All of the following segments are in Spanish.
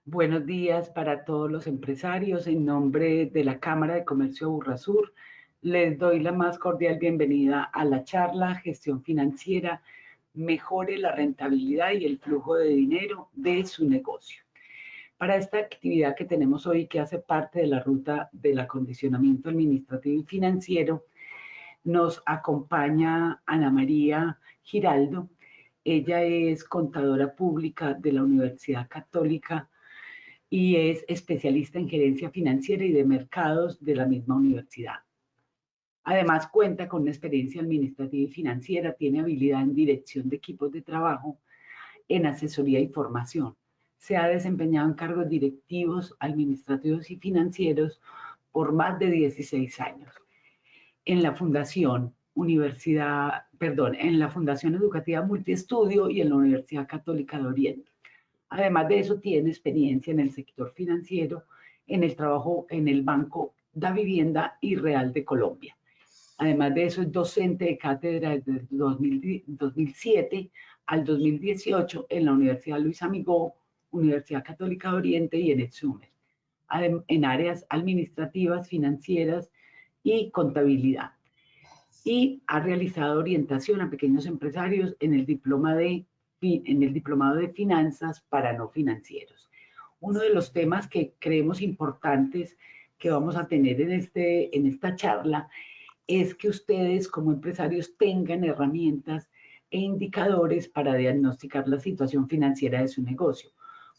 Buenos días para todos los empresarios. En nombre de la Cámara de Comercio de Burrasur, les doy la más cordial bienvenida a la charla Gestión Financiera, mejore la rentabilidad y el flujo de dinero de su negocio. Para esta actividad que tenemos hoy, que hace parte de la ruta del acondicionamiento administrativo y financiero, nos acompaña Ana María Giraldo. Ella es contadora pública de la Universidad Católica y es especialista en gerencia financiera y de mercados de la misma universidad. Además, cuenta con una experiencia administrativa y financiera, tiene habilidad en dirección de equipos de trabajo, en asesoría y formación. Se ha desempeñado en cargos directivos, administrativos y financieros por más de 16 años. En la en la Fundación Educativa Multiestudio y en la Universidad Católica de Oriente. Además de eso, tiene experiencia en el sector financiero, en el trabajo en el Banco da Vivienda y Real de Colombia. Además de eso, es docente de cátedra desde 2007 al 2018 en la Universidad Luis Amigó, Universidad Católica de Oriente y en Exumer, en áreas administrativas, financieras y contabilidad. Y ha realizado orientación a pequeños empresarios en el diplomado de finanzas para no financieros. Uno de los temas que creemos importantes que vamos a tener en esta charla es que ustedes como empresarios tengan herramientas e indicadores para diagnosticar la situación financiera de su negocio,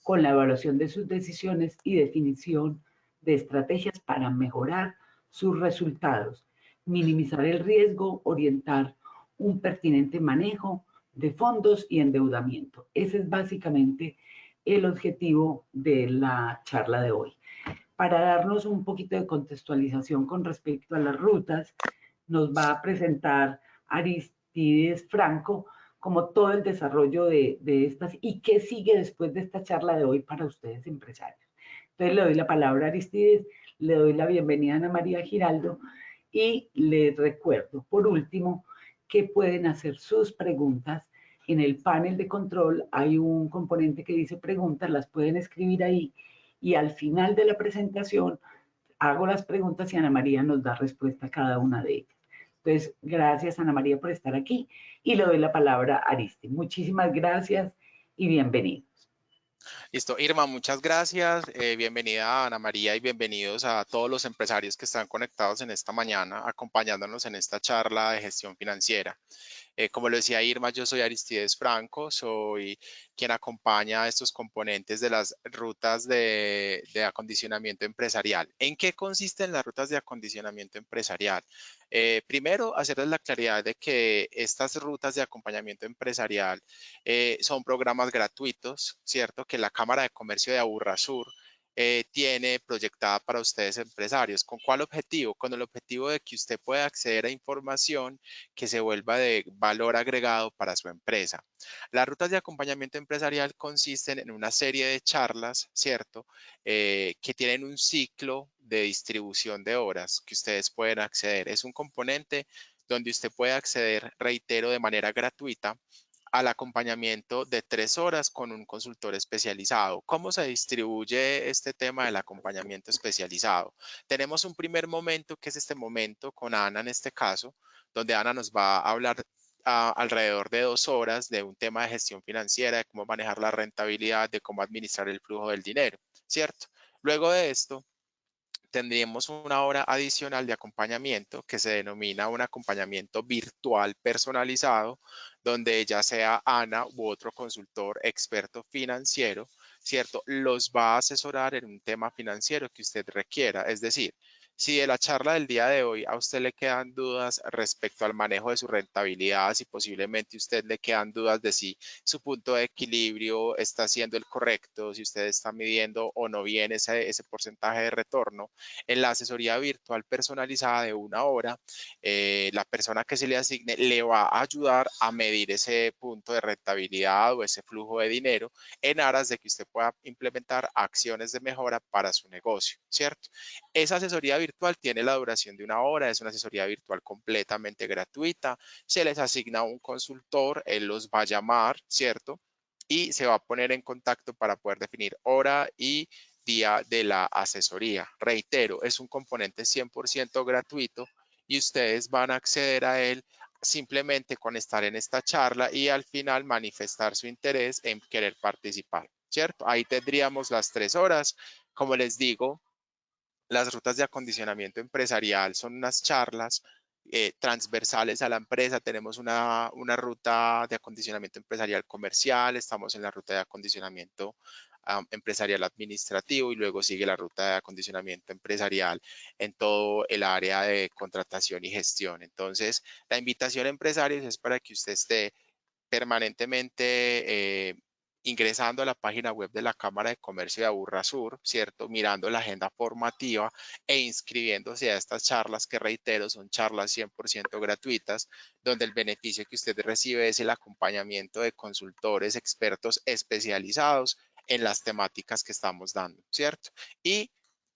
con la evaluación de sus decisiones y definición de estrategias para mejorar sus resultados, minimizar el riesgo, orientar un pertinente manejo de fondos y endeudamiento. Ese es básicamente el objetivo de la charla de hoy. Para darnos un poquito de contextualización con respecto a las rutas, nos va a presentar Aristides Franco como todo el desarrollo de estas y qué sigue después de esta charla de hoy para ustedes empresarios. Entonces le doy la palabra a Aristides, le doy la bienvenida a Ana María Giraldo y les recuerdo, por último, que pueden hacer sus preguntas. En el panel de control hay un componente que dice preguntas, las pueden escribir ahí y al final de la presentación hago las preguntas y Ana María nos da respuesta a cada una de ellas. Entonces, gracias Ana María por estar aquí y le doy la palabra a Aristi. Muchísimas gracias y bienvenidos. Listo, Irma, muchas gracias. Bienvenida Ana María y bienvenidos a todos los empresarios que están conectados en esta mañana, acompañándonos en esta charla de gestión financiera. Como lo decía Irma, yo soy Aristides Franco, soy quien acompaña a estos componentes de las rutas de acondicionamiento empresarial. ¿En qué consisten las rutas de acondicionamiento empresarial? Primero, hacerles la claridad de que estas rutas de acompañamiento empresarial son programas gratuitos, ¿cierto? Que la Cámara de Comercio de Aburrasur tiene proyectada para ustedes empresarios. ¿Con cuál objetivo? Con el objetivo de que usted pueda acceder a información que se vuelva de valor agregado para su empresa. Las rutas de acompañamiento empresarial consisten en una serie de charlas, ¿cierto? Que tienen un ciclo de distribución de horas que ustedes pueden acceder. Es un componente donde usted puede acceder, reitero, de manera gratuita al acompañamiento de 3 horas con un consultor especializado. ¿Cómo se distribuye este tema del acompañamiento especializado? Tenemos un primer momento, que es este momento con Ana en este caso, donde Ana nos va a hablar alrededor de 2 horas de un tema de gestión financiera, de cómo manejar la rentabilidad, de cómo administrar el flujo del dinero, ¿cierto? Luego de esto, tendríamos una hora adicional de acompañamiento que se denomina un acompañamiento virtual personalizado, donde ya sea Ana u otro consultor experto financiero, ¿cierto? Los va a asesorar en un tema financiero que usted requiera. Es decir, si de la charla del día de hoy a usted le quedan dudas respecto al manejo de su rentabilidad, si posiblemente a usted le quedan dudas de si su punto de equilibrio está siendo el correcto, si usted está midiendo o no bien ese porcentaje de retorno, en la asesoría virtual personalizada de 1 hora, la persona que se le asigne le va a ayudar a medir ese punto de rentabilidad o ese flujo de dinero en aras de que usted pueda implementar acciones de mejora para su negocio, ¿cierto? Esa asesoría virtual tiene la duración de 1 hora, es una asesoría virtual completamente gratuita, se les asigna un consultor, él los va a llamar, ¿cierto? y se va a poner en contacto para poder definir hora y día de la asesoría. Reitero, es un componente 100% gratuito y ustedes van a acceder a él simplemente con estar en esta charla y al final manifestar su interés en querer participar, ¿cierto? Ahí tendríamos las 3 horas. Como les digo, las rutas de acondicionamiento empresarial son unas charlas transversales a la empresa. Tenemos una ruta de acondicionamiento empresarial comercial, estamos en la ruta de acondicionamiento empresarial administrativo y luego sigue la ruta de acondicionamiento empresarial en todo el área de contratación y gestión. Entonces, la invitación a empresarios es para que usted esté permanentemente ingresando a la página web de la Cámara de Comercio de Aburrá Sur, ¿cierto? Mirando la agenda formativa e inscribiéndose a estas charlas que, reitero, son charlas 100% gratuitas, donde el beneficio que usted recibe es el acompañamiento de consultores expertos especializados en las temáticas que estamos dando, ¿cierto? Y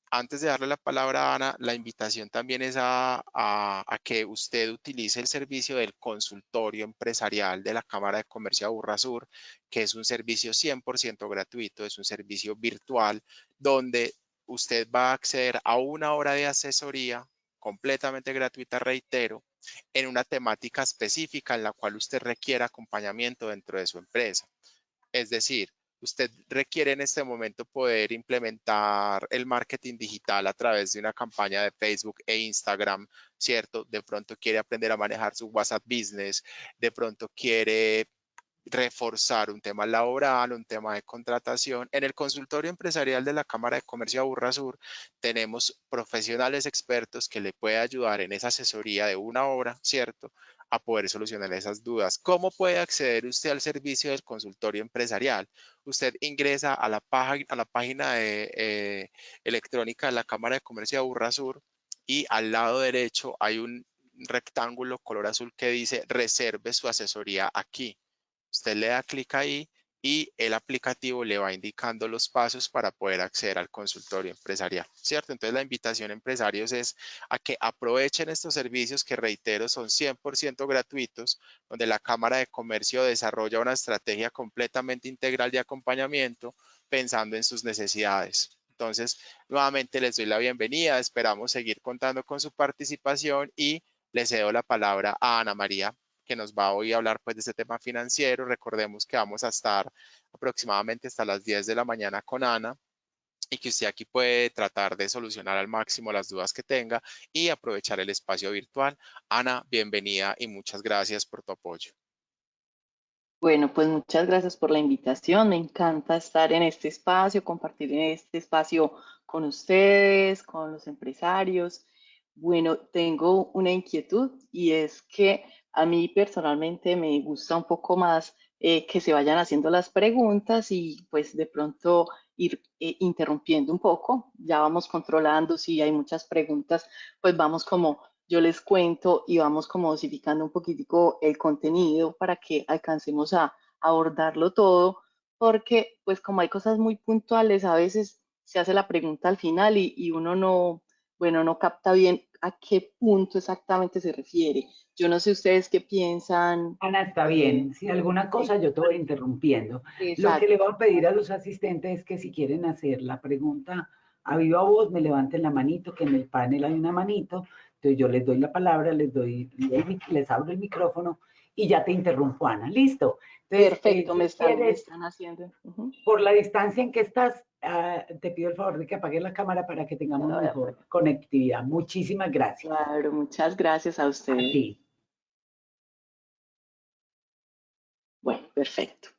antes de darle la palabra a Ana, la invitación también es a que usted utilice el servicio del consultorio empresarial de la Cámara de Comercio de Aburrá Sur, que es un servicio 100% gratuito, es un servicio virtual donde usted va a acceder a una hora de asesoría completamente gratuita, reitero, en una temática específica en la cual usted requiera acompañamiento dentro de su empresa. Es decir, usted requiere en este momento poder implementar el marketing digital a través de una campaña de Facebook e Instagram, ¿cierto? De pronto quiere aprender a manejar su WhatsApp Business, de pronto quiere reforzar un tema laboral, un tema de contratación. En el consultorio empresarial de la Cámara de Comercio de Aburrá Sur tenemos profesionales expertos que le pueden ayudar en esa asesoría de una hora, ¿cierto? A poder solucionar esas dudas. ¿Cómo puede acceder usted al servicio del consultorio empresarial? Usted ingresa a la página electrónica de la Cámara de Comercio de Aburrá Sur y al lado derecho hay un rectángulo color azul que dice reserve su asesoría aquí. Usted le da clic ahí y el aplicativo le va indicando los pasos para poder acceder al consultorio empresarial, ¿cierto? Entonces la invitación a empresarios es a que aprovechen estos servicios que, reitero, son 100% gratuitos, donde la Cámara de Comercio desarrolla una estrategia completamente integral de acompañamiento pensando en sus necesidades. Entonces, nuevamente les doy la bienvenida, esperamos seguir contando con su participación y le cedo la palabra a Ana María, que nos va hoy a hablar pues de este tema financiero. Recordemos que vamos a estar aproximadamente hasta las 10 de la mañana con Ana y que usted aquí puede tratar de solucionar al máximo las dudas que tenga y aprovechar el espacio virtual. Ana, bienvenida y muchas gracias por tu apoyo. Bueno, pues muchas gracias por la invitación. Me encanta estar en este espacio, compartir en este espacio con ustedes, con los empresarios. Bueno, tengo una inquietud y es que a mí personalmente me gusta un poco más que se vayan haciendo las preguntas y pues de pronto ir interrumpiendo un poco. Ya vamos controlando si hay muchas preguntas, pues vamos como yo les cuento y vamos como dosificando un poquitico el contenido para que alcancemos a abordarlo todo, porque pues como hay cosas muy puntuales, a veces se hace la pregunta al final y uno no, bueno, no capta bien a qué punto exactamente se refiere. Yo no sé ustedes qué piensan. Ana, está bien. Si alguna Sí, cosa yo te voy interrumpiendo. Lo que le exacto. voy a pedir a los asistentes es que si quieren hacer la pregunta a viva voz, me levanten la manito, que en el panel hay una manito. Entonces yo les doy la palabra, les abro el micrófono y ya te interrumpo, Ana. Listo. Entonces, Perfecto, si me quieres, están haciendo. por la distancia en que estás, te pido el favor de que apagues la cámara para que Ya tengamos lo voy a mejor apagar. conectividad. Muchísimas gracias. Claro, muchas gracias a A ustedes. ti. Bueno, perfecto.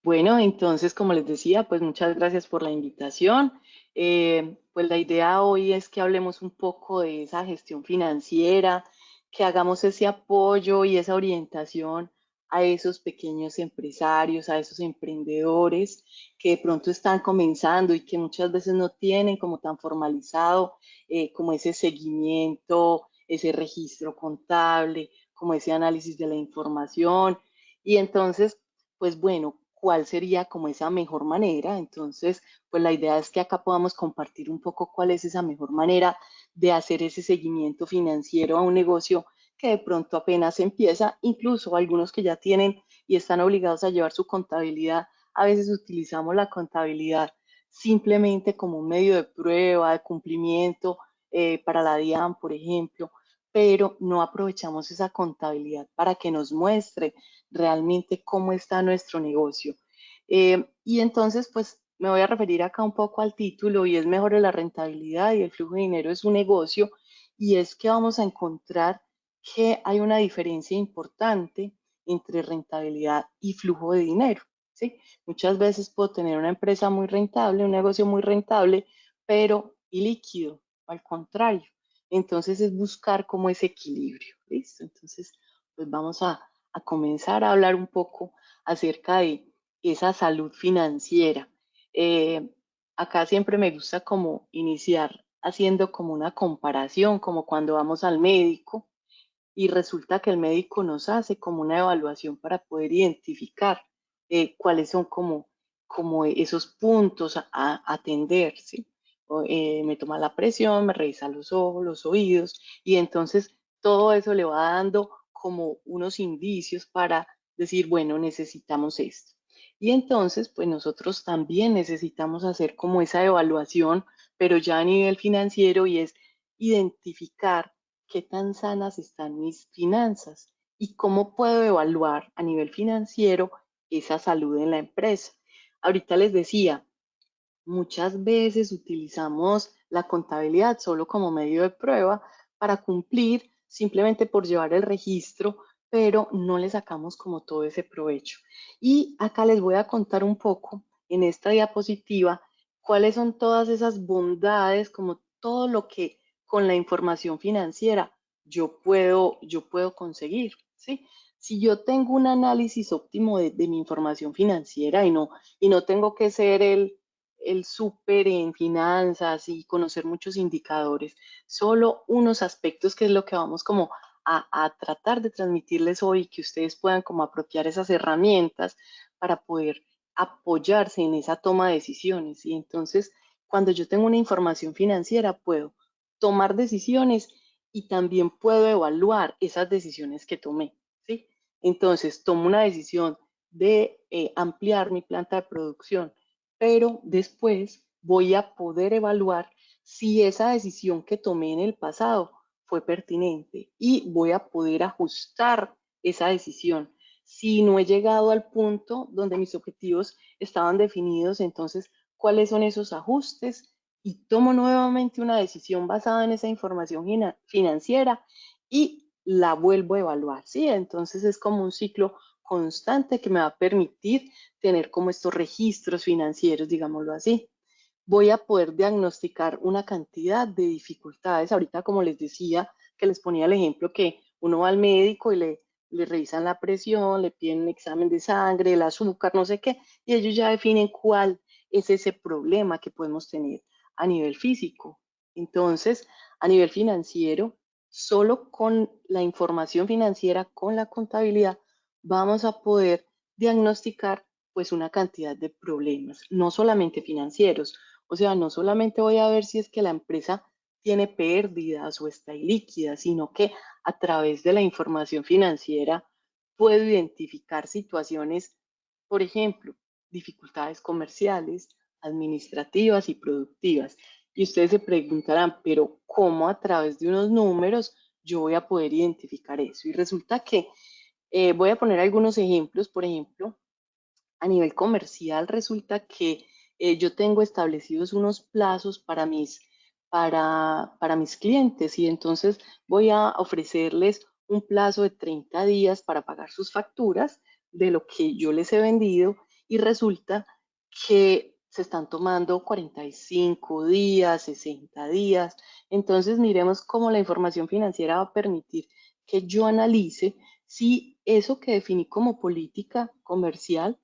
Bueno, entonces, como les decía, pues muchas gracias por la invitación. Pues la idea hoy es que hablemos un poco de esa gestión financiera, que hagamos ese apoyo y esa orientación a esos pequeños empresarios, a esos emprendedores que de pronto están comenzando y que muchas veces no tienen como tan formalizado como ese seguimiento, ese registro contable, como ese análisis de la información. Y entonces, pues bueno, ¿cuál sería como esa mejor manera? Entonces, pues la idea es que acá podamos compartir un poco cuál es esa mejor manera de hacer ese seguimiento financiero a un negocio que de pronto apenas empieza, incluso algunos que ya tienen y están obligados a llevar su contabilidad a veces utilizamos la contabilidad simplemente como un medio de prueba, de cumplimiento para la DIAN, por ejemplo, pero no aprovechamos esa contabilidad para que nos muestre realmente cómo está nuestro negocio. Y entonces, pues me voy a referir acá un poco al título y es mejor la rentabilidad y el flujo de dinero es un negocio, y es que vamos a encontrar que hay una diferencia importante entre rentabilidad y flujo de dinero, ¿sí? Muchas veces puedo tener una empresa muy rentable, un negocio muy rentable, pero ilíquido, al contrario. Entonces es buscar como ese equilibrio, ¿listo? Entonces, pues vamos a comenzar a hablar un poco acerca de esa salud financiera. Acá siempre me gusta como iniciar haciendo como una comparación, como cuando vamos al médico y resulta que el médico nos hace como una evaluación para poder identificar cuáles son como esos puntos a atender, ¿sí? Me toma la presión, me revisa los ojos, los oídos, y entonces todo eso le va dando como unos indicios para decir, bueno, necesitamos esto. Y entonces, pues nosotros también necesitamos hacer como esa evaluación, pero ya a nivel financiero, y es identificar qué tan sanas están mis finanzas y cómo puedo evaluar a nivel financiero esa salud en la empresa. Ahorita les decía, muchas veces utilizamos la contabilidad solo como medio de prueba para cumplir, simplemente por llevar el registro, pero no le sacamos como todo ese provecho. Y acá les voy a contar un poco en esta diapositiva cuáles son todas esas bondades, como todo lo que con la información financiera yo puedo conseguir, ¿sí? Si yo tengo un análisis óptimo de mi información financiera y no tengo que ser el súper en finanzas y conocer muchos indicadores, solo unos aspectos que es lo que vamos como a tratar de transmitirles hoy, que ustedes puedan como apropiar esas herramientas para poder apoyarse en esa toma de decisiones. Y entonces, cuando yo tengo una información financiera, puedo tomar decisiones y también puedo evaluar esas decisiones que tomé, ¿sí? Entonces, tomo una decisión de ampliar mi planta de producción, pero después voy a poder evaluar si esa decisión que tomé en el pasado fue pertinente y voy a poder ajustar esa decisión. Si no he llegado al punto donde mis objetivos estaban definidos, entonces, ¿cuáles son esos ajustes? Y tomo nuevamente una decisión basada en esa información financiera y la vuelvo a evaluar, ¿sí? Entonces es como un ciclo constante que me va a permitir tener como estos registros financieros, digámoslo así. Voy a poder diagnosticar una cantidad de dificultades. Ahorita, como les decía, que les ponía el ejemplo que uno va al médico y le revisan la presión, le piden un examen de sangre, el azúcar, no sé qué, y ellos ya definen cuál es ese problema que podemos tener a nivel físico. Entonces, a nivel financiero, solo con la información financiera, con la contabilidad, vamos a poder diagnosticar pues una cantidad de problemas, no solamente financieros. O sea, no solamente voy a ver si es que la empresa tiene pérdidas o está ilíquida, sino que a través de la información financiera puedo identificar situaciones, por ejemplo, dificultades comerciales, administrativas y productivas. Y ustedes se preguntarán, pero ¿cómo a través de unos números yo voy a poder identificar eso? Y resulta que voy a poner algunos ejemplos. Por ejemplo, a nivel comercial resulta que yo tengo establecidos unos plazos para mis clientes, y entonces voy a ofrecerles un plazo de 30 días para pagar sus facturas de lo que yo les he vendido, y resulta que se están tomando 45 días, 60 días. Entonces miremos cómo la información financiera va a permitir que yo analice si eso que definí como política comercial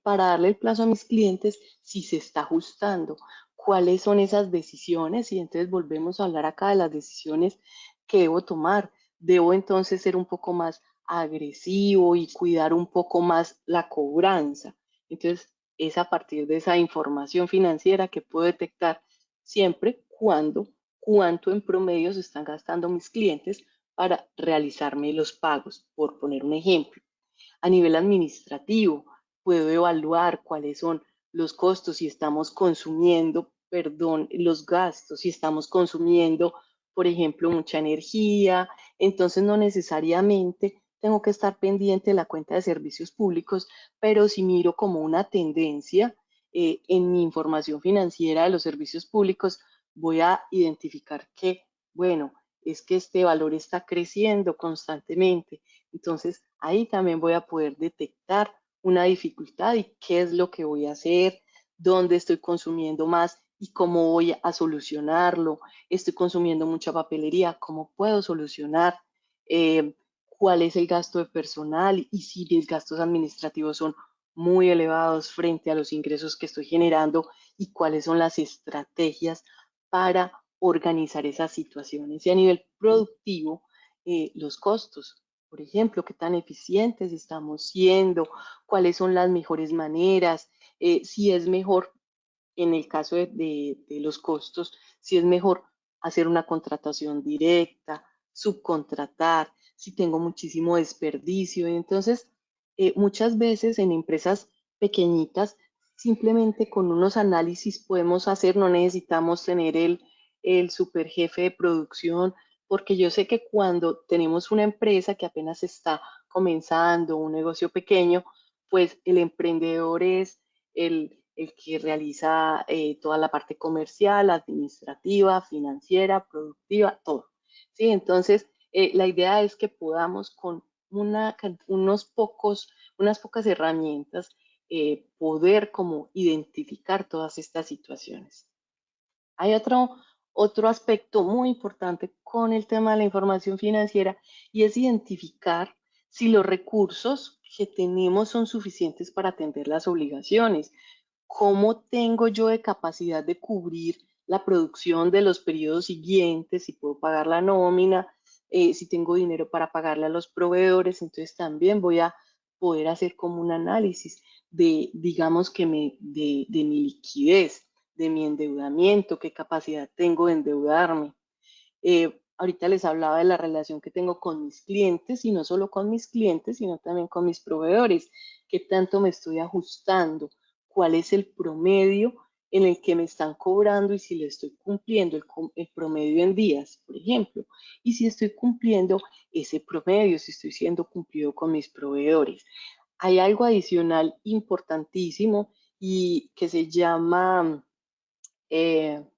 para darle el plazo a mis clientes, si se está ajustando, cuáles son esas decisiones. Y entonces volvemos a hablar acá de las decisiones que debo tomar. Debo entonces ser un poco más agresivo y cuidar un poco más la cobranza. Entonces es a partir de esa información financiera que puedo detectar siempre cuánto en promedio se están gastando mis clientes para realizarme los pagos, por poner un ejemplo. A nivel administrativo, puedo evaluar cuáles son los costos, si estamos consumiendo, los gastos, si estamos consumiendo, por ejemplo, mucha energía. Entonces no necesariamente tengo que estar pendiente de la cuenta de servicios públicos, pero si miro como una tendencia en mi información financiera de los servicios públicos, voy a identificar que, bueno, es que este valor está creciendo constantemente. Entonces, ahí también voy a poder detectar una dificultad y qué es lo que voy a hacer, dónde estoy consumiendo más y cómo voy a solucionarlo. Estoy consumiendo mucha papelería, ¿cómo puedo solucionar? ¿Cuál es el gasto de personal? Y si mis gastos administrativos son muy elevados frente a los ingresos que estoy generando, y cuáles son las estrategias para organizar esas situaciones. Y a nivel productivo, los costos, por ejemplo, qué tan eficientes estamos siendo, cuáles son las mejores maneras, si es mejor, en el caso de los costos, si es mejor hacer una contratación directa, subcontratar, si tengo muchísimo desperdicio. Entonces, muchas veces en empresas pequeñitas, simplemente con unos análisis podemos hacer, no necesitamos tener el super jefe de producción, porque yo sé que cuando tenemos una empresa que apenas está comenzando, un negocio pequeño, pues el emprendedor es el que realiza toda la parte comercial, administrativa, financiera, productiva, todo. ¿Sí? Entonces, la idea es que podamos con unas pocas herramientas poder como identificar todas estas situaciones. Hay otro aspecto muy importante con el tema de la información financiera, y es identificar si los recursos que tenemos son suficientes para atender las obligaciones. ¿Cómo tengo yo de capacidad de cubrir la producción de los periodos siguientes? Si puedo pagar la nómina, si tengo dinero para pagarle a los proveedores. Entonces también voy a poder hacer como un análisis de, digamos que de mi liquidez, de mi endeudamiento, qué capacidad tengo de endeudarme. Ahorita les hablaba de la relación que tengo con mis clientes, y no solo con mis clientes, sino también con mis proveedores. ¿Qué tanto me estoy ajustando? ¿Cuál es el promedio en el que me están cobrando y si le estoy cumpliendo el promedio en días, por ejemplo? Y si estoy cumpliendo ese promedio, si estoy siendo cumplido con mis proveedores. Hay algo adicional importantísimo y que se llama,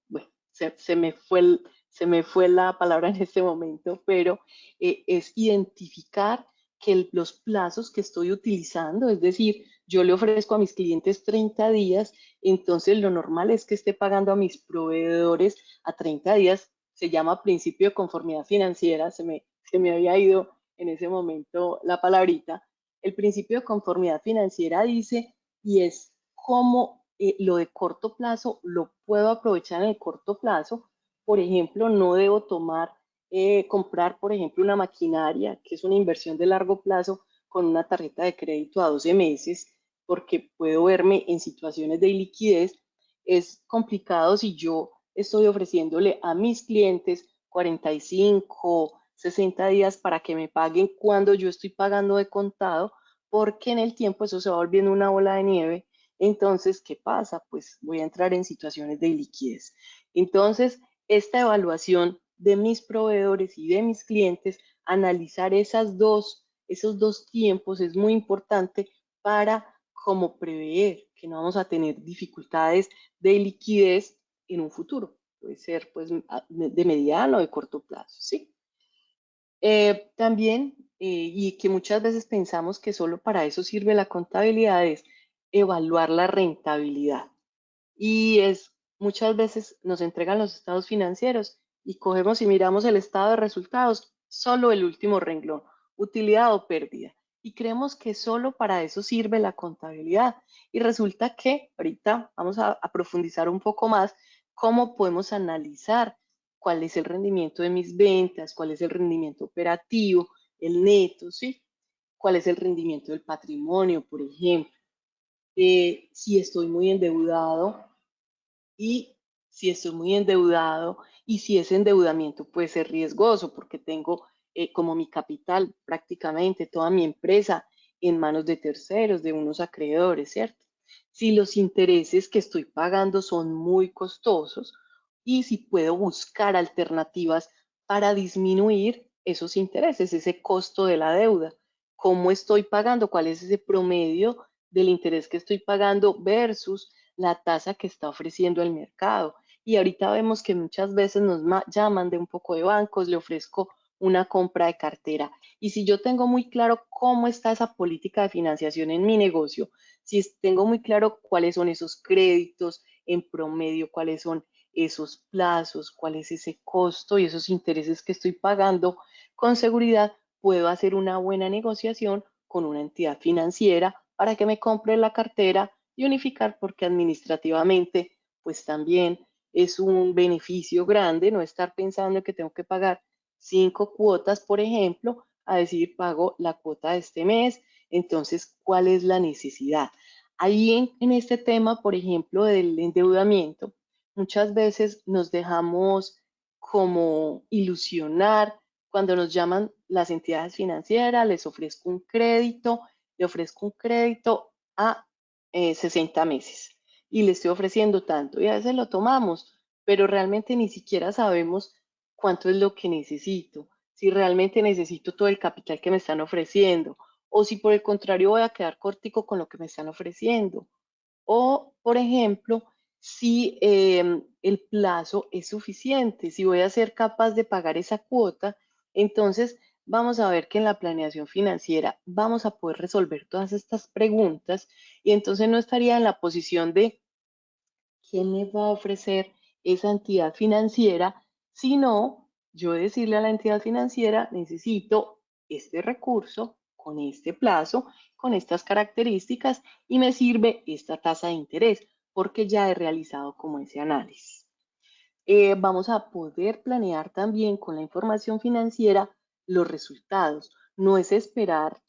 bueno, se me fue la palabra en este momento, pero es identificar que los plazos que estoy utilizando, es decir, yo le ofrezco a mis clientes 30 días, entonces lo normal es que esté pagando a mis proveedores a 30 días. Se llama principio de conformidad financiera, se me había ido en ese momento la palabrita. El principio de conformidad financiera dice, y es cómo lo de corto plazo lo puedo aprovechar en el corto plazo. Por ejemplo, no debo comprar, por ejemplo, una maquinaria, que es una inversión de largo plazo, con una tarjeta de crédito a 12 meses, porque puedo verme en situaciones de liquidez. Es complicado si yo estoy ofreciéndole a mis clientes 45, 60 días para que me paguen cuando yo estoy pagando de contado, porque en el tiempo eso se va volviendo una bola de nieve. Entonces, ¿qué pasa? Pues voy a entrar en situaciones de liquidez. Entonces, esta evaluación de mis proveedores y de mis clientes, analizar esos dos tiempos es muy importante para como prever que no vamos a tener dificultades de liquidez en un futuro. Puede ser pues de mediano o de corto plazo, ¿sí? También, y que muchas veces pensamos que solo para eso sirve la contabilidad, es evaluar la rentabilidad. Y muchas veces nos entregan los estados financieros y cogemos y miramos el estado de resultados, solo el último renglón, utilidad o pérdida. Y creemos que solo para eso sirve la contabilidad. Y resulta que ahorita vamos a profundizar un poco más cómo podemos analizar cuál es el rendimiento de mis ventas, cuál es el rendimiento operativo, el neto, ¿sí? Cuál es el rendimiento del patrimonio, por ejemplo. Si estoy muy endeudado, y si estoy muy endeudado, y si ese endeudamiento puede ser riesgoso porque tengo como mi capital prácticamente toda mi empresa en manos de terceros, de unos acreedores, ¿cierto? Si los intereses que estoy pagando son muy costosos y si puedo buscar alternativas para disminuir esos intereses, ese costo de la deuda. ¿Cómo estoy pagando? ¿Cuál es ese promedio del interés que estoy pagando versus la tasa que está ofreciendo el mercado? Y ahorita vemos que muchas veces nos llaman de un poco de bancos, le ofrezco una compra de cartera. Y si yo tengo muy claro cómo está esa política de financiación en mi negocio, si tengo muy claro cuáles son esos créditos en promedio, cuáles son esos plazos, cuál es ese costo y esos intereses que estoy pagando, con seguridad puedo hacer una buena negociación con una entidad financiera para que me compre la cartera y unificar, porque administrativamente pues también es un beneficio grande no estar pensando que tengo que pagar 5 cuotas, por ejemplo, a decir pago la cuota de este mes. Entonces, ¿cuál es la necesidad? Ahí en este tema, por ejemplo, del endeudamiento, muchas veces nos dejamos como ilusionar cuando nos llaman las entidades financieras, les ofrezco un crédito, le ofrezco un crédito a 60 meses y le estoy ofreciendo tanto y a veces lo tomamos, pero realmente ni siquiera sabemos cuánto es lo que necesito, si realmente necesito todo el capital que me están ofreciendo o si por el contrario voy a quedar cortico con lo que me están ofreciendo. O, por ejemplo, si el plazo es suficiente, si voy a ser capaz de pagar esa cuota, entonces vamos a ver que en la planeación financiera vamos a poder resolver todas estas preguntas y entonces no estaría en la posición de quién me va a ofrecer esa entidad financiera, sino yo decirle a la entidad financiera, necesito este recurso con este plazo, con estas características y me sirve esta tasa de interés porque ya he realizado como ese análisis. Vamos a poder planear también con la información financiera los resultados. No es esperar,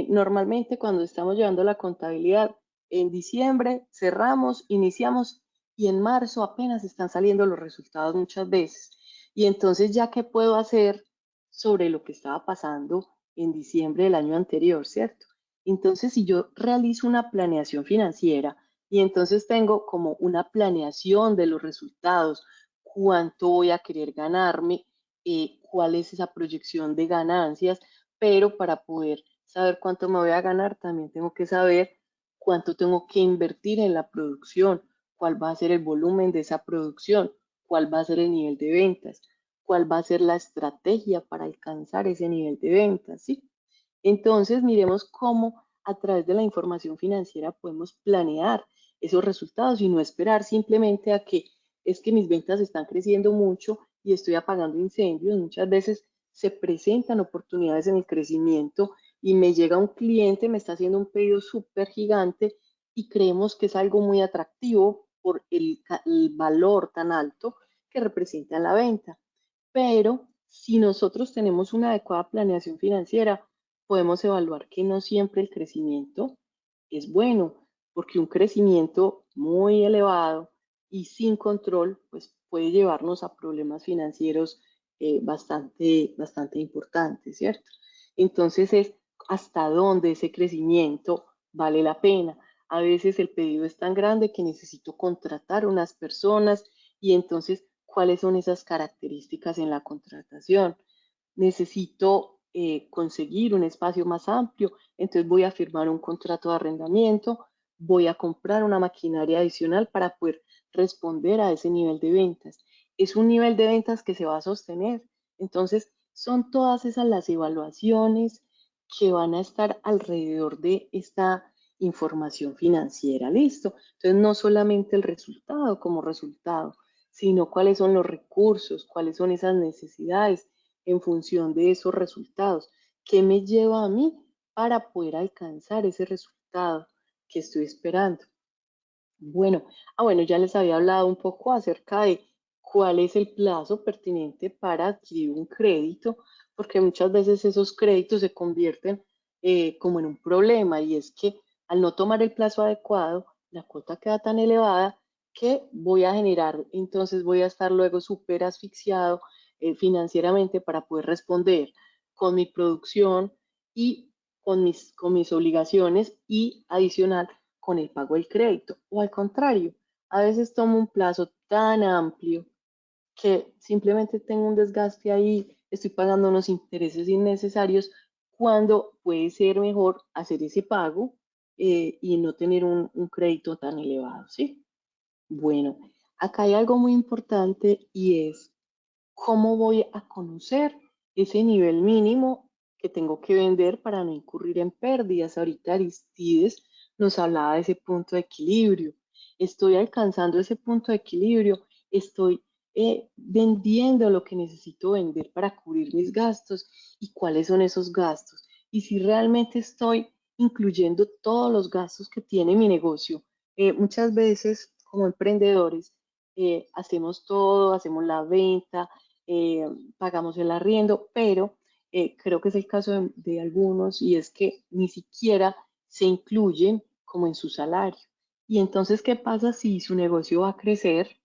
normalmente cuando estamos llevando la contabilidad, en diciembre cerramos, iniciamos y en marzo apenas están saliendo los resultados muchas veces. Y entonces, ¿ya qué puedo hacer sobre lo que estaba pasando en diciembre del año anterior, cierto? Entonces, si yo realizo una planeación financiera y entonces tengo como una planeación de los resultados, cuánto voy a querer ganarme, cuál es esa proyección de ganancias, pero para poder saber cuánto me voy a ganar, también tengo que saber cuánto tengo que invertir en la producción, cuál va a ser el volumen de esa producción, cuál va a ser el nivel de ventas, cuál va a ser la estrategia para alcanzar ese nivel de ventas, ¿sí? Entonces, miremos cómo a través de la información financiera podemos planear esos resultados y no esperar simplemente a que es que mis ventas están creciendo mucho y estoy apagando incendios. Muchas veces se presentan oportunidades en el crecimiento y me llega un cliente, me está haciendo un pedido súper gigante y creemos que es algo muy atractivo por el valor tan alto que representa la venta. Pero si nosotros tenemos una adecuada planeación financiera, podemos evaluar que no siempre el crecimiento es bueno, porque un crecimiento muy elevado y sin control, pues puede llevarnos a problemas financieros bastante importantes, ¿cierto? Entonces es hasta dónde ese crecimiento vale la pena. A veces el pedido es tan grande que necesito contratar unas personas y entonces, ¿cuáles son esas características en la contratación? Necesito conseguir un espacio más amplio, entonces voy a firmar un contrato de arrendamiento, voy a comprar una maquinaria adicional para poder responder a ese nivel de ventas. Es un nivel de ventas que se va a sostener. Entonces, son todas esas las evaluaciones que van a estar alrededor de esta información financiera. ¿Listo? Entonces, no solamente el resultado como resultado, sino cuáles son los recursos, cuáles son esas necesidades en función de esos resultados. ¿Qué me lleva a mí para poder alcanzar ese resultado que estoy esperando? Bueno, bueno, ya les había hablado un poco acerca de cuál es el plazo pertinente para adquirir un crédito, porque muchas veces esos créditos se convierten como en un problema y es que al no tomar el plazo adecuado, la cuota queda tan elevada que voy a generar, entonces voy a estar luego súper asfixiado financieramente para poder responder con mi producción y con mis obligaciones y adicional con el pago del crédito. O al contrario, a veces tomo un plazo tan amplio que simplemente tengo un desgaste ahí, estoy pagando unos intereses innecesarios cuando puede ser mejor hacer ese pago y no tener un crédito tan elevado, ¿sí? Bueno, acá hay algo muy importante y es cómo voy a conocer ese nivel mínimo que tengo que vender para no incurrir en pérdidas. Ahorita Aristides nos hablaba de ese punto de equilibrio. Estoy alcanzando ese punto de equilibrio, estoy vendiendo lo que necesito vender para cubrir mis gastos y cuáles son esos gastos. Y si realmente estoy incluyendo todos los gastos que tiene mi negocio. Muchas veces como emprendedores hacemos todo, hacemos la venta, eh, pagamos el arriendo, pero creo que es el caso de algunos y es que ni siquiera se incluyen como en su salario. Y entonces, ¿qué pasa si su negocio va a crecer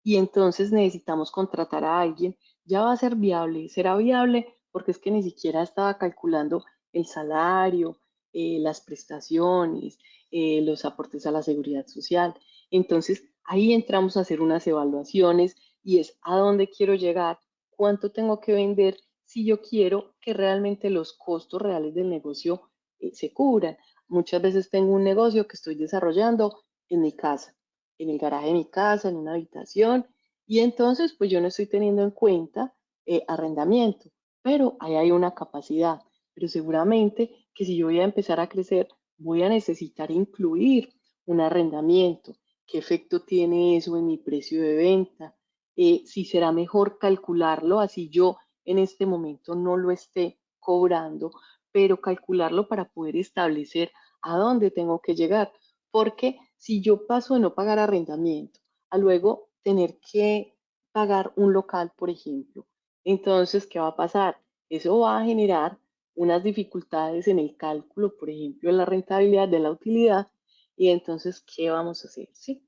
y entonces necesitamos contratar a alguien? Ya va a ser viable, será viable porque es que ni siquiera estaba calculando el salario, las prestaciones, los aportes a la seguridad social. Entonces, ahí entramos a hacer unas evaluaciones y es a dónde quiero llegar, cuánto tengo que vender si yo quiero que realmente los costos reales del negocio se cubran. Muchas veces tengo un negocio que estoy desarrollando en mi casa, en el garaje de mi casa, en una habitación, y entonces pues yo no estoy teniendo en cuenta arrendamiento, pero ahí hay una capacidad, pero seguramente que si yo voy a empezar a crecer, voy a necesitar incluir un arrendamiento. ¿Qué efecto tiene eso en mi precio de venta? Si será mejor calcularlo, así yo en este momento no lo esté cobrando, pero calcularlo para poder establecer a dónde tengo que llegar. Porque si yo paso de no pagar arrendamiento a luego tener que pagar un local, por ejemplo, entonces, ¿qué va a pasar? Eso va a generar unas dificultades en el cálculo, por ejemplo, en la rentabilidad de la utilidad. Y entonces, ¿qué vamos a hacer? ¿Sí?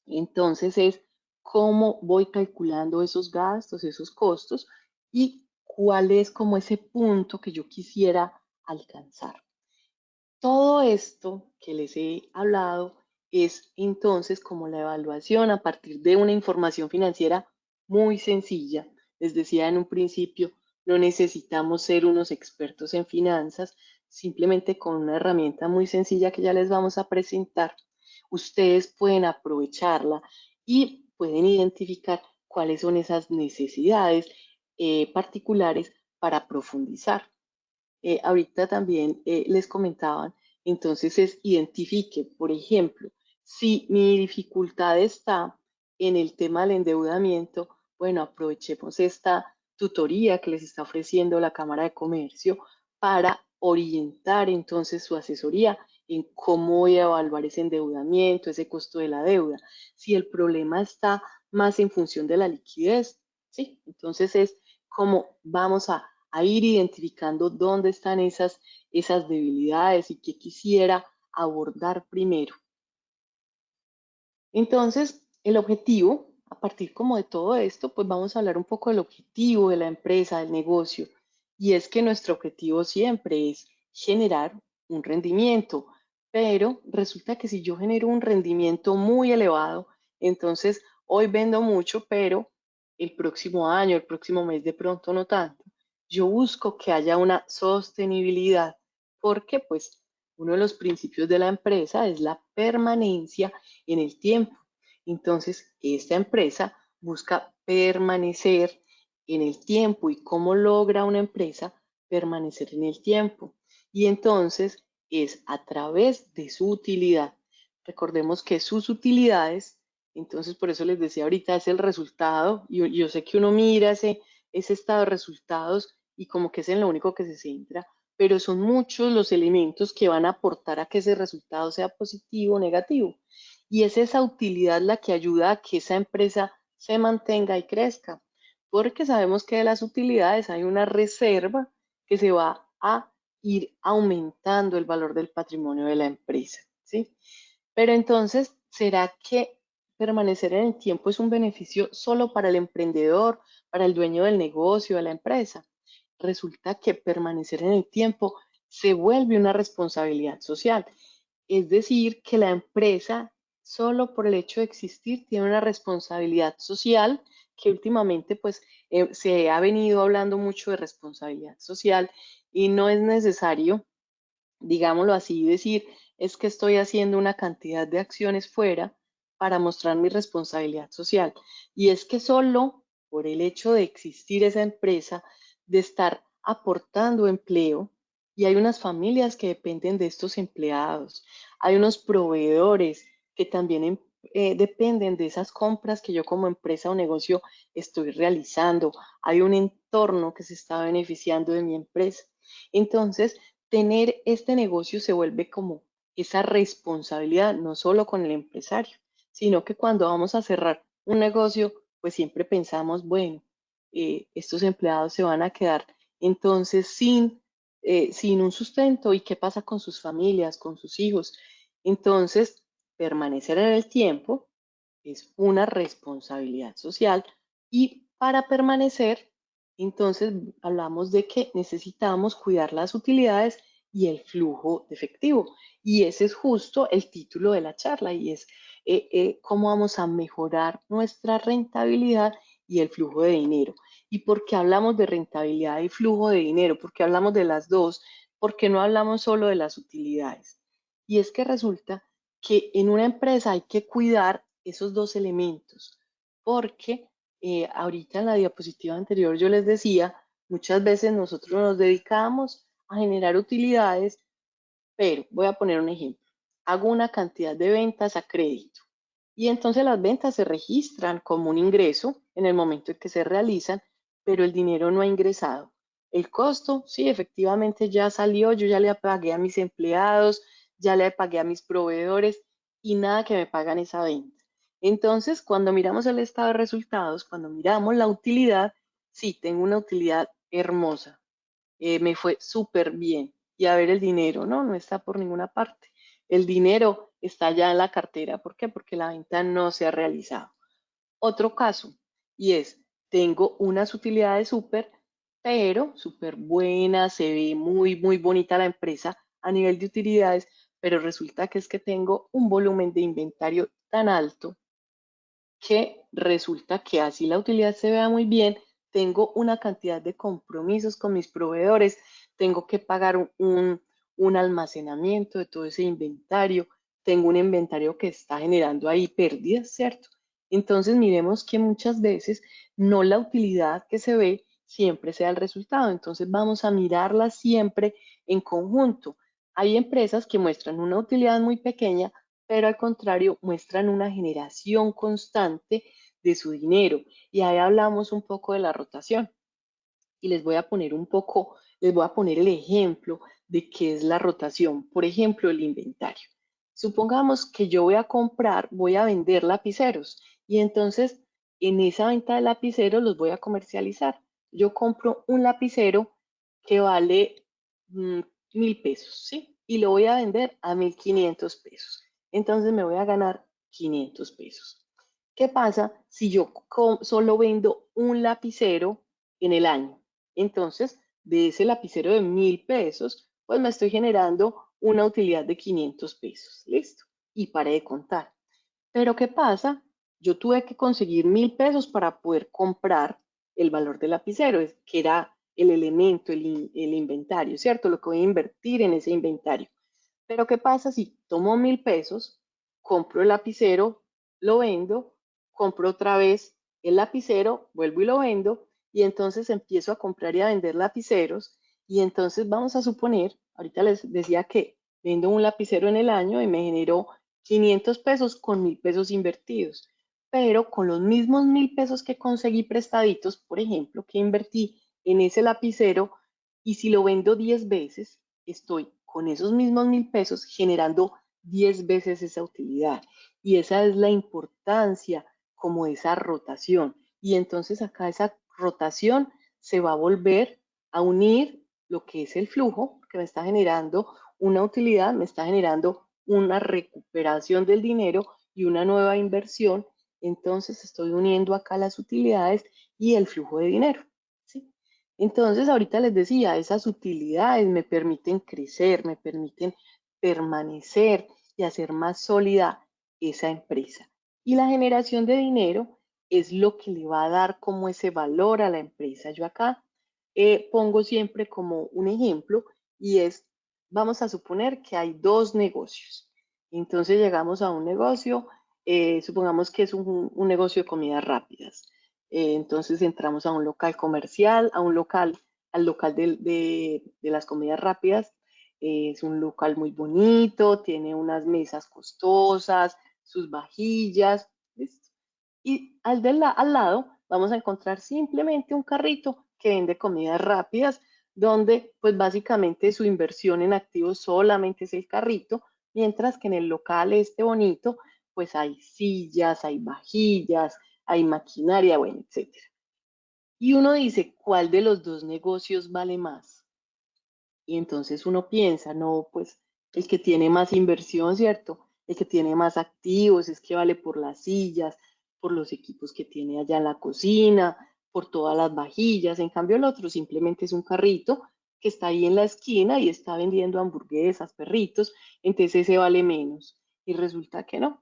Entonces es cómo voy calculando esos gastos, esos costos y cuál es como ese punto que yo quisiera alcanzar. Todo esto que les he hablado es entonces como la evaluación a partir de una información financiera muy sencilla. Les decía en un principio, no necesitamos ser unos expertos en finanzas, simplemente con una herramienta muy sencilla que ya les vamos a presentar, ustedes pueden aprovecharla y pueden identificar cuáles son esas necesidades particulares para profundizar. Ahorita también les comentaban, entonces es identifique, por ejemplo, si mi dificultad está en el tema del endeudamiento, bueno, aprovechemos esta tutoría que les está ofreciendo la Cámara de Comercio para orientar entonces su asesoría en cómo voy a evaluar ese endeudamiento, ese costo de la deuda. Si el problema está más en función de la liquidez, ¿sí? Entonces es como vamos a ir identificando dónde están esas debilidades y qué quisiera abordar primero. Entonces, el objetivo, a partir como de todo esto, pues vamos a hablar un poco del objetivo de la empresa, del negocio. Y es que nuestro objetivo siempre es generar un rendimiento, pero resulta que si yo genero un rendimiento muy elevado, entonces hoy vendo mucho, pero el próximo año, el próximo mes de pronto no tanto. Yo busco que haya una sostenibilidad, porque pues uno de los principios de la empresa es la permanencia en el tiempo. Entonces, esta empresa busca permanecer en el tiempo. ¿Y cómo logra una empresa permanecer en el tiempo? Y entonces es a través de su utilidad. Recordemos que sus utilidades, entonces por eso les decía ahorita, es el resultado. Y yo sé que uno mira ese estado de resultados y como que es en lo único que se centra, pero son muchos los elementos que van a aportar a que ese resultado sea positivo o negativo. Y es esa utilidad la que ayuda a que esa empresa se mantenga y crezca, porque sabemos que de las utilidades hay una reserva que se va a ir aumentando el valor del patrimonio de la empresa, ¿sí? Pero entonces, ¿será que permanecer en el tiempo es un beneficio solo para el emprendedor, para el dueño del negocio, de la empresa? Resulta que permanecer en el tiempo se vuelve una responsabilidad social. Es decir, que la empresa, solo por el hecho de existir, tiene una responsabilidad social, que últimamente pues se ha venido hablando mucho de responsabilidad social y no es necesario, digámoslo así, decir es que estoy haciendo una cantidad de acciones fuera para mostrar mi responsabilidad social. Y es que solo por el hecho de existir esa empresa, de estar aportando empleo, y hay unas familias que dependen de estos empleados, hay unos proveedores que también dependen de esas compras que yo como empresa o negocio estoy realizando, hay un entorno que se está beneficiando de mi empresa. Entonces, tener este negocio se vuelve como esa responsabilidad, no solo con el empresario, sino que cuando vamos a cerrar un negocio, pues siempre pensamos, bueno, estos empleados se van a quedar entonces sin un sustento y qué pasa con sus familias, con sus hijos. Entonces, permanecer en el tiempo es una responsabilidad social y para permanecer, entonces hablamos de que necesitamos cuidar las utilidades y el flujo de efectivo. Y ese es justo el título de la charla y es cómo vamos a mejorar nuestra rentabilidad y el flujo de dinero. ¿Y por qué hablamos de rentabilidad y flujo de dinero? ¿Por qué hablamos de las dos? ¿Por qué no hablamos solo de las utilidades? Y es que resulta que en una empresa hay que cuidar esos dos elementos, porque ahorita en la diapositiva anterior yo les decía, muchas veces nosotros nos dedicamos a generar utilidades, pero voy a poner un ejemplo. Hago una cantidad de ventas a crédito y entonces las ventas se registran como un ingreso en el momento en que se realizan, pero el dinero no ha ingresado. El costo, sí, efectivamente ya salió, yo ya le pagué a mis empleados, ya le pagué a mis proveedores y nada que me pagan esa venta. Entonces, cuando miramos el estado de resultados, cuando miramos la utilidad, sí, tengo una utilidad hermosa, me fue súper bien. Y a ver el dinero, no, no está por ninguna parte. El dinero está ya en la cartera. ¿Por qué? Porque la venta no se ha realizado. Otro caso, y es, tengo unas utilidades súper, pero súper buenas, se ve muy, muy bonita la empresa a nivel de utilidades, pero resulta que es que tengo un volumen de inventario tan alto que resulta que así la utilidad se vea muy bien, tengo una cantidad de compromisos con mis proveedores, tengo que pagar un almacenamiento de todo ese inventario, tengo un inventario que está generando ahí pérdidas, ¿cierto? Entonces miremos que muchas veces no la utilidad que se ve siempre sea el resultado, entonces vamos a mirarla siempre en conjunto. Hay empresas que muestran una utilidad muy pequeña, pero al contrario muestran una generación constante de su dinero. Y ahí hablamos un poco de la rotación. Y les voy a poner les voy a poner el ejemplo de qué es la rotación. Por ejemplo, el inventario. Supongamos que yo voy a vender lapiceros y entonces en esa venta de lapiceros los voy a comercializar. Yo compro un lapicero que vale 1.000 pesos, ¿sí? Y lo voy a vender a 1.500 pesos. Entonces me voy a ganar 500 pesos. ¿Qué pasa si yo solo vendo un lapicero en el año? Entonces, de ese lapicero de 1.000 pesos, pues me estoy generando una utilidad de 500 pesos. ¿Listo? Y paré de contar. Pero ¿qué pasa? Yo tuve que conseguir 1.000 pesos para poder comprar el valor del lapicero, que era el elemento, el inventario, ¿cierto? Lo que voy a invertir en ese inventario. Pero ¿qué pasa si tomo 1.000 pesos, compro el lapicero, lo vendo, compro otra vez el lapicero, vuelvo y lo vendo, y entonces empiezo a comprar y a vender lapiceros, y entonces vamos a suponer, ahorita les decía que vendo un lapicero en el año y me generó 500 pesos con 1.000 pesos invertidos, pero con los mismos 1.000 pesos que conseguí prestaditos, por ejemplo, que invertí en ese lapicero, y si lo vendo 10 veces, estoy con esos mismos 1.000 pesos generando 10 veces esa utilidad. Y esa es la importancia como esa rotación. Y entonces acá esa rotación se va a volver a unir lo que es el flujo, que me está generando una utilidad, me está generando una recuperación del dinero y una nueva inversión. Entonces estoy uniendo acá las utilidades y el flujo de dinero, ¿sí? Entonces, ahorita les decía, esas utilidades me permiten crecer, me permiten permanecer y hacer más sólida esa empresa. Y la generación de dinero es lo que le va a dar como ese valor a la empresa. Yo acá pongo siempre como un ejemplo y es, vamos a suponer que hay dos negocios. Entonces llegamos a un negocio, supongamos que es un negocio de comidas rápidas. Entonces entramos a un local comercial, al local de las comidas rápidas. Es un local muy bonito, tiene unas mesas costosas, sus vajillas, ¿listo? Y al lado vamos a encontrar simplemente un carrito que vende comidas rápidas, donde pues básicamente su inversión en activos solamente es el carrito, mientras que en el local este bonito pues hay sillas, hay vajillas, hay maquinaria, bueno, etcétera. Y uno dice, ¿cuál de los dos negocios vale más? Y entonces uno piensa, no, pues el que tiene más inversión, ¿cierto? El que tiene más activos, es que vale por las sillas, por los equipos que tiene allá en la cocina, por todas las vajillas. En cambio, el otro simplemente es un carrito que está ahí en la esquina y está vendiendo hamburguesas, perritos, entonces ese vale menos. Y resulta que no.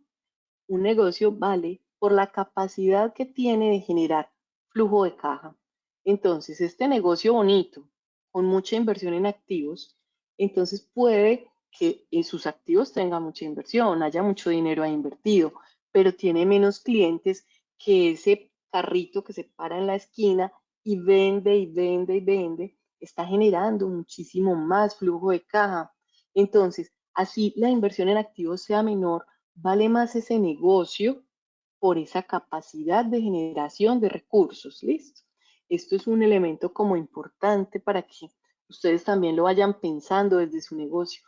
Un negocio vale por la capacidad que tiene de generar flujo de caja. Entonces, este negocio bonito, con mucha inversión en activos, entonces puede que en sus activos tenga mucha inversión, haya mucho dinero ahí invertido, pero tiene menos clientes que ese carrito que se para en la esquina y vende y vende y vende, está generando muchísimo más flujo de caja. Entonces, así la inversión en activos sea menor, vale más ese negocio por esa capacidad de generación de recursos, ¿listo? Esto es un elemento como importante para que ustedes también lo vayan pensando desde su negocio.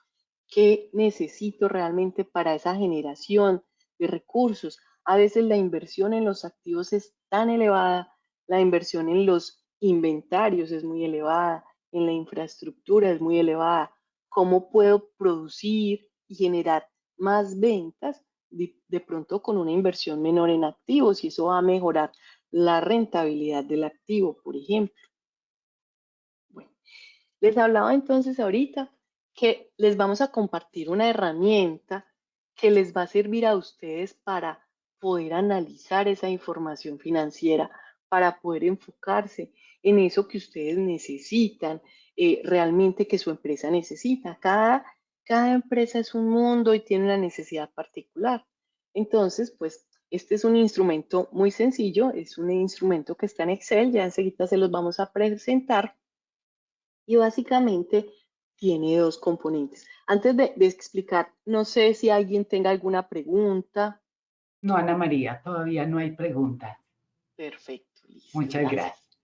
¿Qué necesito realmente para esa generación de recursos? A veces la inversión en los activos es tan elevada, la inversión en los inventarios es muy elevada, en la infraestructura es muy elevada. ¿Cómo puedo producir y generar más ventas de pronto con una inversión menor en activos? Y eso va a mejorar la rentabilidad del activo, por ejemplo. Bueno, les hablaba entonces ahorita que les vamos a compartir una herramienta que les va a servir a ustedes para poder analizar esa información financiera, para poder enfocarse en eso que ustedes necesitan, realmente que su empresa necesita. Cada empresa es un mundo y tiene una necesidad particular. Entonces, pues este es un instrumento muy sencillo, es un instrumento que está en Excel, ya enseguida se los vamos a presentar y básicamente tiene dos componentes. Antes de explicar, no sé si alguien tenga alguna pregunta. No, Ana María, todavía no hay preguntas. Perfecto, listo, Muchas gracias. gracias.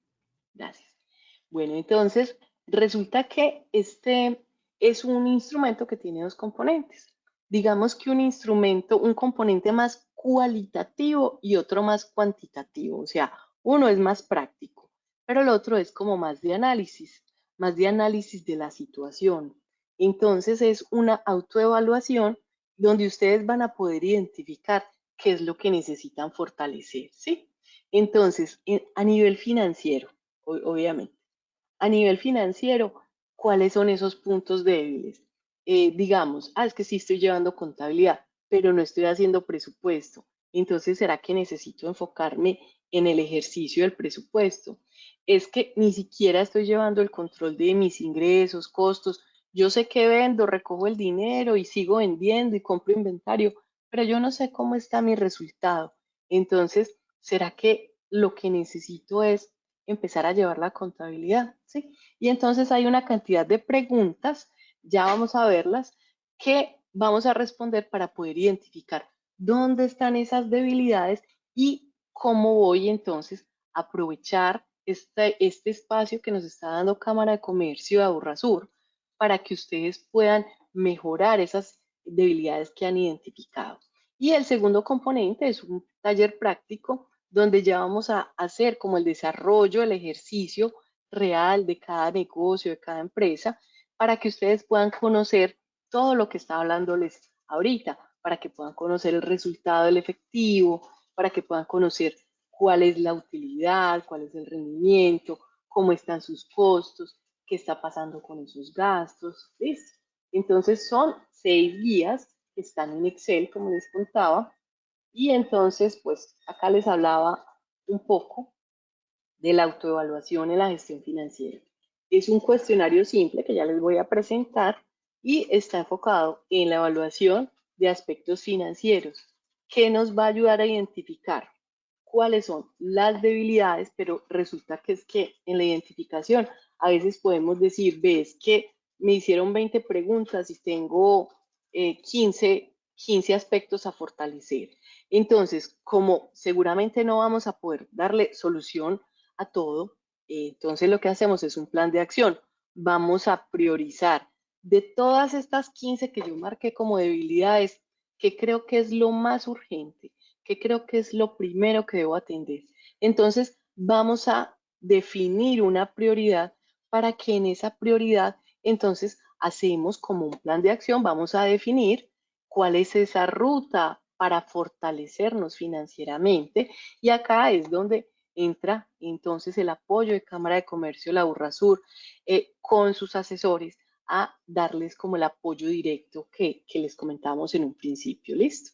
Gracias. Bueno, entonces resulta que este es un instrumento que tiene dos componentes. Digamos que un instrumento, un componente más cualitativo y otro más cuantitativo. O sea, uno es más práctico, pero el otro es como más de análisis de la situación. Entonces es una autoevaluación donde ustedes van a poder identificar qué es lo que necesitan fortalecer, ¿sí? Entonces, a nivel financiero, obviamente, a nivel financiero, ¿cuáles son esos puntos débiles? Digamos, es que sí estoy llevando contabilidad, pero no estoy haciendo presupuesto. Entonces, ¿será que necesito enfocarme en el ejercicio del presupuesto? Es que ni siquiera estoy llevando el control de mis ingresos, costos. Yo sé que vendo, recojo el dinero y sigo vendiendo y compro inventario, pero yo no sé cómo está mi resultado. Entonces, ¿será que lo que necesito es empezar a llevar la contabilidad? ¿Sí? Y entonces hay una cantidad de preguntas, ya vamos a verlas, que vamos a responder para poder identificar dónde están esas debilidades y cómo voy entonces a aprovechar este espacio que nos está dando Cámara de Comercio de Aburrasur para que ustedes puedan mejorar esas debilidades que han identificado. Y el segundo componente es un taller práctico donde ya vamos a hacer como el desarrollo, el ejercicio real de cada negocio, de cada empresa, para que ustedes puedan conocer todo lo que está hablándoles ahorita, para que puedan conocer el resultado del efectivo, para que puedan conocer cuál es la utilidad, cuál es el rendimiento, cómo están sus costos, qué está pasando con esos gastos, ¿listo? Entonces son 6 guías que están en Excel, como les contaba, y entonces pues acá les hablaba un poco de la autoevaluación en la gestión financiera. Es un cuestionario simple que ya les voy a presentar y está enfocado en la evaluación de aspectos financieros que nos va a ayudar a identificar cuáles son las debilidades, pero resulta que es que en la identificación a veces podemos decir, ves que me hicieron 20 preguntas y tengo 15 aspectos a fortalecer. Entonces, como seguramente no vamos a poder darle solución a todo, entonces lo que hacemos es un plan de acción. Vamos a priorizar de todas estas 15 que yo marqué como debilidades, ¿qué creo que es lo más urgente? ¿Qué creo que es lo primero que debo atender? Entonces, vamos a definir una prioridad para que en esa prioridad, entonces, hacemos como un plan de acción, vamos a definir cuál es esa ruta para fortalecernos financieramente. Y acá es donde entra entonces el apoyo de Cámara de Comercio, la Urrasur, con sus asesores a darles como el apoyo directo que les comentamos en un principio. ¿Listo?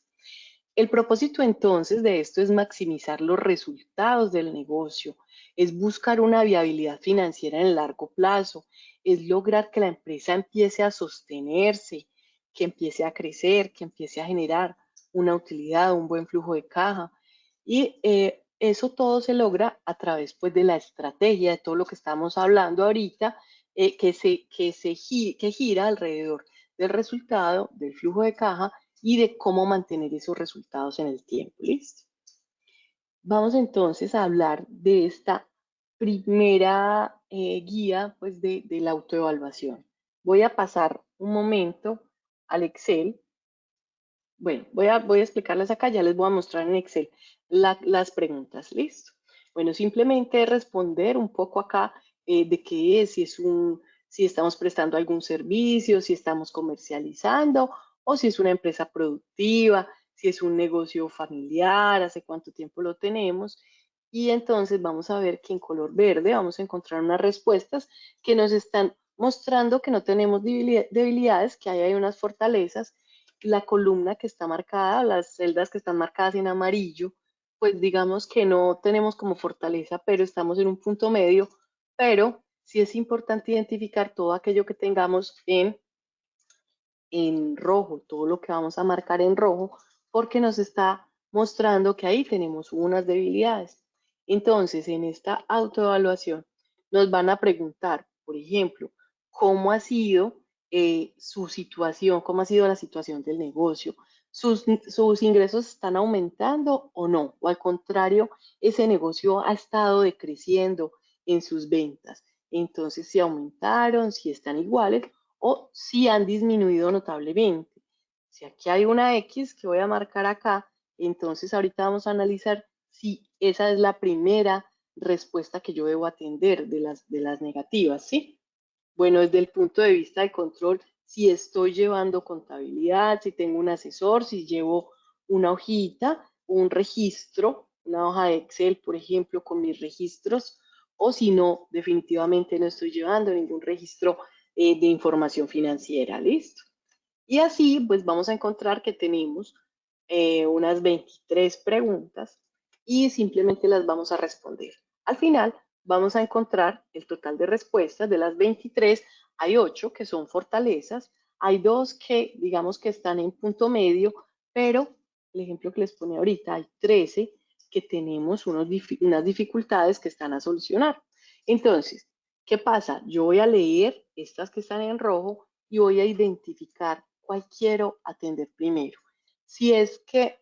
El propósito entonces de esto es maximizar los resultados del negocio, es buscar una viabilidad financiera en el largo plazo, es lograr que la empresa empiece a sostenerse, que empiece a crecer, que empiece a generar una utilidad, un buen flujo de caja. Y eso todo se logra a través pues, de la estrategia, de todo lo que estamos hablando ahorita, que gira alrededor del resultado, del flujo de caja y de cómo mantener esos resultados en el tiempo. ¿Listo? Vamos entonces a hablar de esta primera guía pues, de la autoevaluación. Voy a pasar un momento al Excel. Bueno, voy a explicarles acá, ya les voy a mostrar en Excel las preguntas. ¿Listo? Bueno, simplemente responder un poco acá de qué es, si estamos prestando algún servicio, si estamos comercializando o si es una empresa productiva, si es un negocio familiar, hace cuánto tiempo lo tenemos. Y entonces vamos a ver que en color verde vamos a encontrar unas respuestas que nos están mostrando que no tenemos debilidades, que hay unas fortalezas. La columna que está marcada, las celdas que están marcadas en amarillo, pues digamos que no tenemos como fortaleza, pero estamos en un punto medio, pero sí es importante identificar todo aquello que tengamos en rojo, todo lo que vamos a marcar en rojo, porque nos está mostrando que ahí tenemos unas debilidades. Entonces, en esta autoevaluación nos van a preguntar, por ejemplo, cómo ha sido su situación, cómo ha sido la situación del negocio, sus ingresos están aumentando o no, o al contrario, ese negocio ha estado decreciendo en sus ventas. Entonces, si aumentaron, si están iguales o si han disminuido notablemente. Si aquí hay una X que voy a marcar acá, entonces ahorita vamos a analizar si esa es la primera respuesta que yo debo atender de las negativas, ¿sí? Bueno, desde el punto de vista de control, si estoy llevando contabilidad, si tengo un asesor, si llevo una hojita, un registro, una hoja de Excel, por ejemplo, con mis registros, o si no, definitivamente no estoy llevando ningún registro de información financiera, ¿listo? Y así, pues vamos a encontrar que tenemos unas 23 preguntas y simplemente las vamos a responder. Al final, vamos a encontrar el total de respuestas. De las 23, hay 8 que son fortalezas, hay 2 que digamos que están en punto medio, pero el ejemplo que les pone ahorita, hay 13 que tenemos unas dificultades que están a solucionar. Entonces, ¿qué pasa? Yo voy a leer estas que están en rojo y voy a identificar cuál quiero atender primero. Si es que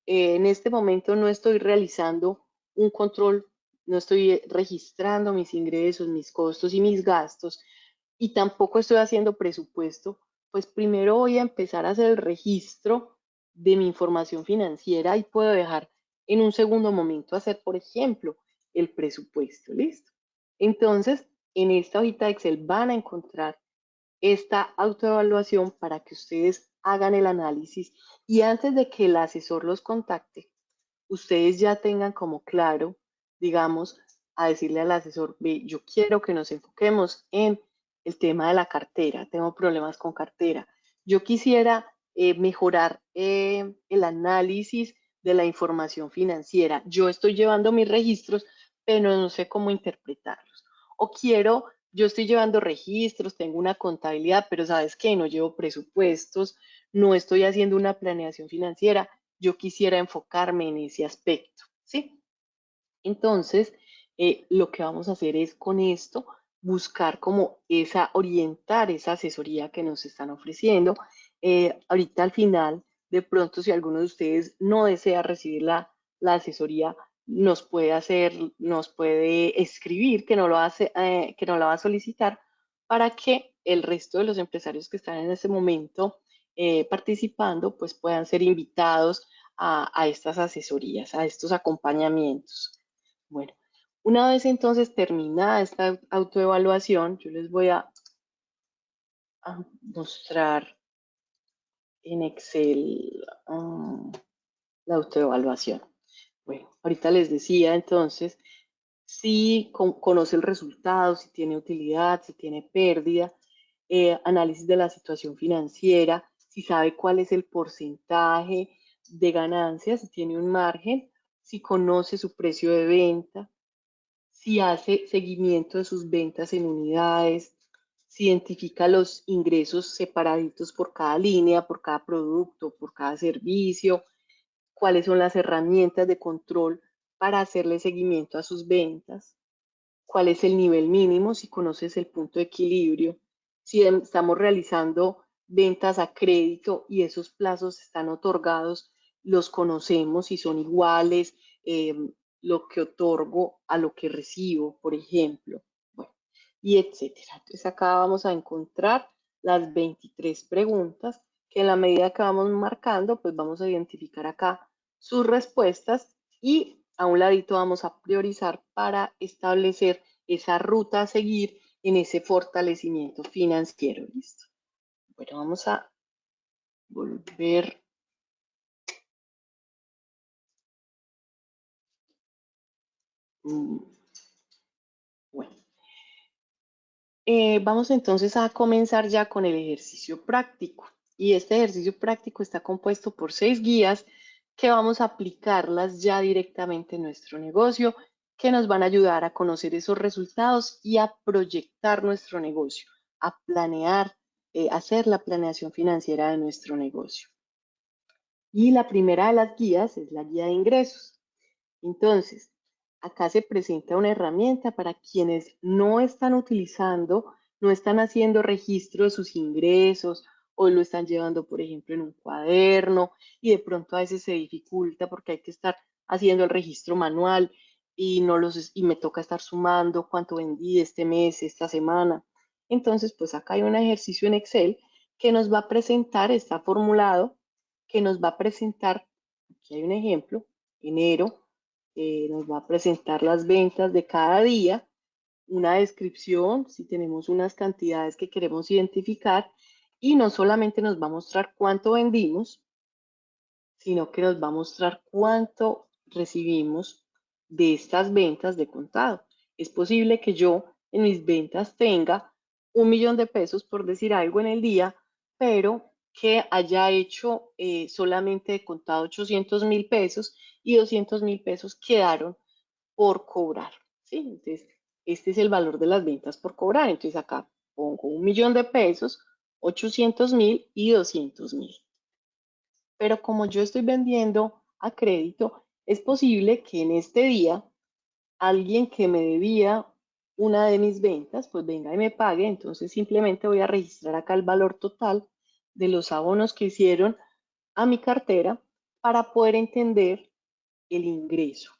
en este momento no estoy realizando un control, no estoy registrando mis ingresos, mis costos y mis gastos, y tampoco estoy haciendo presupuesto, pues primero voy a empezar a hacer el registro de mi información financiera y puedo dejar en un segundo momento hacer, por ejemplo, el presupuesto. ¿Listo? Entonces, en esta hojita de Excel van a encontrar esta autoevaluación para que ustedes hagan el análisis y antes de que el asesor los contacte, ustedes ya tengan como claro, digamos, a decirle al asesor, ve, yo quiero que nos enfoquemos en el tema de la cartera, tengo problemas con cartera. Yo quisiera mejorar el análisis de la información financiera. Yo estoy llevando mis registros, pero no sé cómo interpretarlos. O yo estoy llevando registros, tengo una contabilidad, pero ¿sabes qué? No llevo presupuestos, no estoy haciendo una planeación financiera. Yo quisiera enfocarme en ese aspecto, ¿sí? Entonces, lo que vamos a hacer es con esto buscar como orientar esa asesoría que nos están ofreciendo. Ahorita al final, de pronto, si alguno de ustedes no desea recibir la asesoría, nos puede escribir que no lo hace, que no la va a solicitar para que el resto de los empresarios que están en ese momento participando, pues puedan ser invitados a estas asesorías, a estos acompañamientos. Bueno, una vez entonces terminada esta autoevaluación, yo les voy a mostrar en Excel la autoevaluación. Bueno, ahorita les decía entonces, si conoce el resultado, si tiene utilidad, si tiene pérdida, análisis de la situación financiera, si sabe cuál es el porcentaje de ganancias, si tiene un margen, si conoce su precio de venta, si hace seguimiento de sus ventas en unidades, si identifica los ingresos separaditos por cada línea, por cada producto, por cada servicio, cuáles son las herramientas de control para hacerle seguimiento a sus ventas, cuál es el nivel mínimo, si conoces el punto de equilibrio, si estamos realizando ventas a crédito y esos plazos están otorgados, los conocemos, si son iguales, lo que otorgo a lo que recibo, por ejemplo, bueno, y etcétera. Entonces acá vamos a encontrar las 23 preguntas que en la medida que vamos marcando, pues vamos a identificar acá sus respuestas y a un ladito vamos a priorizar para establecer esa ruta a seguir en ese fortalecimiento financiero. ¿Listo? Bueno, vamos a volver. Bueno, vamos entonces a comenzar ya con el ejercicio práctico. Y este ejercicio práctico está compuesto por 6 guías que vamos a aplicarlas ya directamente en nuestro negocio, que nos van a ayudar a conocer esos resultados y a proyectar nuestro negocio, a planear, hacer la planeación financiera de nuestro negocio. Y la primera de las guías es la guía de ingresos. Entonces, acá se presenta una herramienta para quienes no están utilizando, no están haciendo registro de sus ingresos o lo están llevando, por ejemplo, en un cuaderno y de pronto a veces se dificulta porque hay que estar haciendo el registro manual y me toca estar sumando cuánto vendí este mes, esta semana. Entonces, pues acá hay un ejercicio en Excel que nos va a presentar, está formulado, que nos va a presentar, aquí hay un ejemplo, enero, nos va a presentar las ventas de cada día, una descripción, si tenemos unas cantidades que queremos identificar, y no solamente nos va a mostrar cuánto vendimos, sino que nos va a mostrar cuánto recibimos de estas ventas de contado. Es posible que yo en mis ventas tenga 1.000.000 de pesos, por decir algo, en el día, pero que haya hecho solamente de contado 800.000 pesos y 200.000 pesos quedaron por cobrar, ¿sí? Entonces, este es el valor de las ventas por cobrar. Entonces, acá pongo 1.000.000 de pesos, 800.000 y 200.000. Pero como yo estoy vendiendo a crédito, es posible que en este día alguien que me debía una de mis ventas, pues venga y me pague. Entonces simplemente voy a registrar acá el valor total de los abonos que hicieron a mi cartera para poder entender el ingreso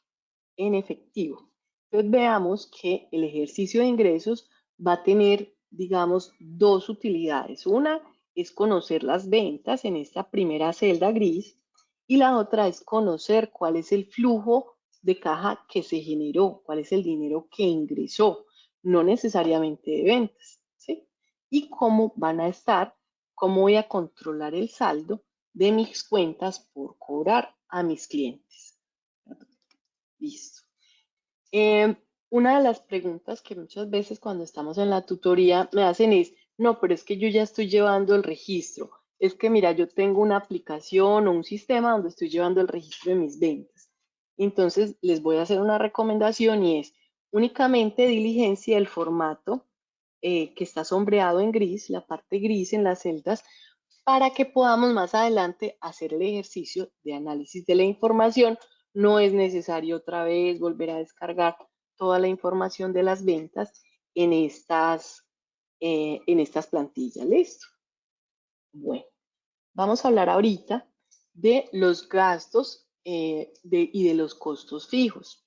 en efectivo. Entonces veamos que el ejercicio de ingresos va a tener, digamos, dos utilidades. Una es conocer las ventas en esta primera celda gris y la otra es conocer cuál es el flujo de caja que se generó, cuál es el dinero que ingresó, no necesariamente de ventas, ¿sí? Y cómo van a estar, cómo voy a controlar el saldo de mis cuentas por cobrar a mis clientes. Listo. una de las preguntas que muchas veces cuando estamos en la tutoría me hacen es, no, pero es que yo ya estoy llevando el registro. Es que mira, yo tengo una aplicación o un sistema donde estoy llevando el registro de mis ventas. Entonces, les voy a hacer una recomendación y es únicamente diligencia el formato que está sombreado en gris, la parte gris en las celdas, para que podamos más adelante hacer el ejercicio de análisis de la información. No es necesario otra vez volver a descargar toda la información de las ventas en estas plantillas. ¿Listo? Bueno, vamos a hablar ahorita de los gastos y de los costos fijos.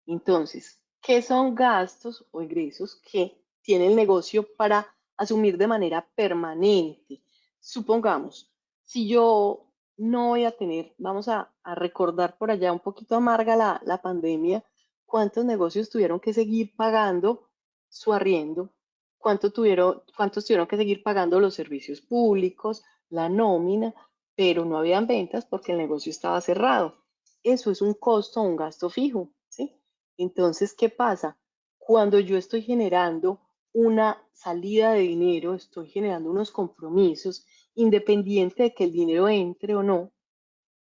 Entonces, ¿qué son gastos o ingresos que tiene el negocio para asumir de manera permanente? Supongamos, si yo no voy a tener, vamos a recordar por allá un poquito amarga la pandemia, ¿cuántos negocios tuvieron que seguir pagando su arriendo? ¿Cuántos tuvieron que seguir pagando los servicios públicos, la nómina, pero no habían ventas porque el negocio estaba cerrado? Eso es un costo o un gasto fijo, ¿sí? Entonces, ¿qué pasa? Cuando yo estoy generando una salida de dinero, estoy generando unos compromisos, independiente de que el dinero entre o no,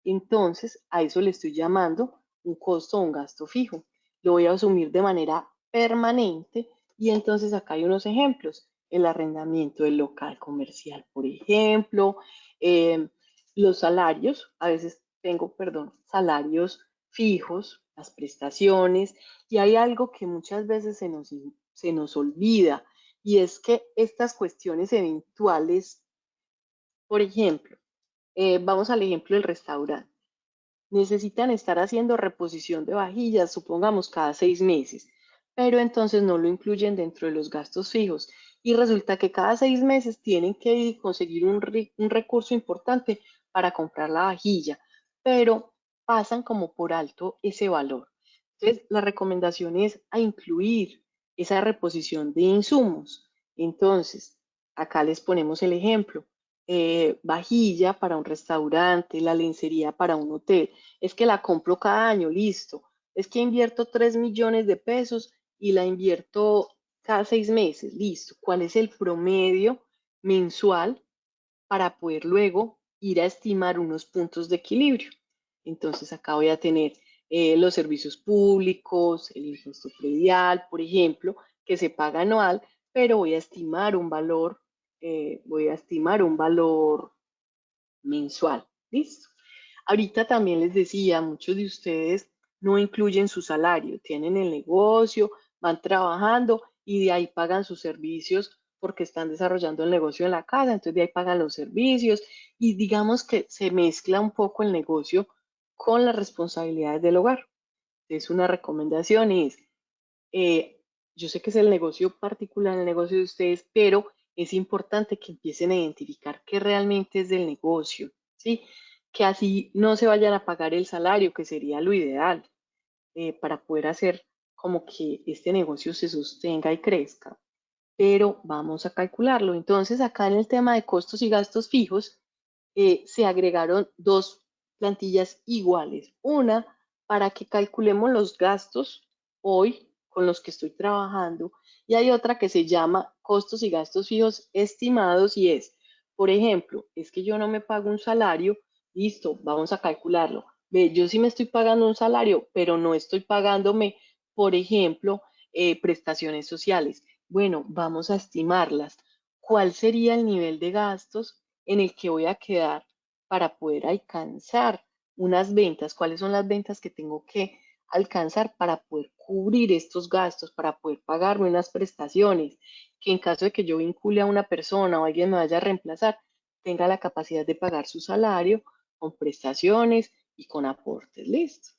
entonces a eso le estoy llamando un costo o un gasto fijo. Lo voy a asumir de manera permanente y entonces acá hay unos ejemplos. El arrendamiento del local comercial, por ejemplo, eh, los salarios, a veces tengo, perdón, salarios fijos, las prestaciones, y hay algo que muchas veces se nos olvida, y es que estas cuestiones eventuales, por ejemplo, vamos al ejemplo del restaurante, necesitan estar haciendo reposición de vajillas, supongamos cada 6 meses, pero entonces no lo incluyen dentro de los gastos fijos. Y resulta que cada 6 meses tienen que conseguir un recurso importante para comprar la vajilla, pero pasan como por alto ese valor. Entonces, la recomendación es a incluir esa reposición de insumos. Entonces, acá les ponemos el ejemplo. Vajilla para un restaurante, la lencería para un hotel. Es que la compro cada año, listo. Es que invierto 3 millones de pesos y la invierto cada 6 meses, listo. ¿Cuál es el promedio mensual para poder luego ir a estimar unos puntos de equilibrio? Entonces acá voy a tener los servicios públicos, el impuesto predial, por ejemplo, que se paga anual, pero voy a estimar un valor mensual. ¿Listo? Ahorita también les decía, muchos de ustedes no incluyen su salario, tienen el negocio, van trabajando y de ahí pagan sus servicios porque están desarrollando el negocio en la casa, entonces de ahí pagan los servicios y digamos que se mezcla un poco el negocio con las responsabilidades del hogar. Es una recomendación, eh, yo sé que es el negocio particular, el negocio de ustedes, pero es importante que empiecen a identificar qué realmente es del negocio, ¿sí? Que así no se vayan a pagar el salario, que sería lo ideal, para poder hacer como que este negocio se sostenga y crezca. Pero vamos a calcularlo. Entonces, acá en el tema de costos y gastos fijos, se agregaron dos plantillas iguales. Una para que calculemos los gastos hoy con los que estoy trabajando y hay otra que se llama costos y gastos fijos estimados y es, por ejemplo, es que yo no me pago un salario, listo, vamos a calcularlo. Ve, yo sí me estoy pagando un salario, pero no estoy pagándome, por ejemplo, prestaciones sociales. Bueno, vamos a estimarlas. ¿Cuál sería el nivel de gastos en el que voy a quedar para poder alcanzar unas ventas? ¿Cuáles son las ventas que tengo que alcanzar para poder cubrir estos gastos, para poder pagarme unas prestaciones? Que en caso de que yo vincule a una persona o alguien me vaya a reemplazar, tenga la capacidad de pagar su salario con prestaciones y con aportes. Listo.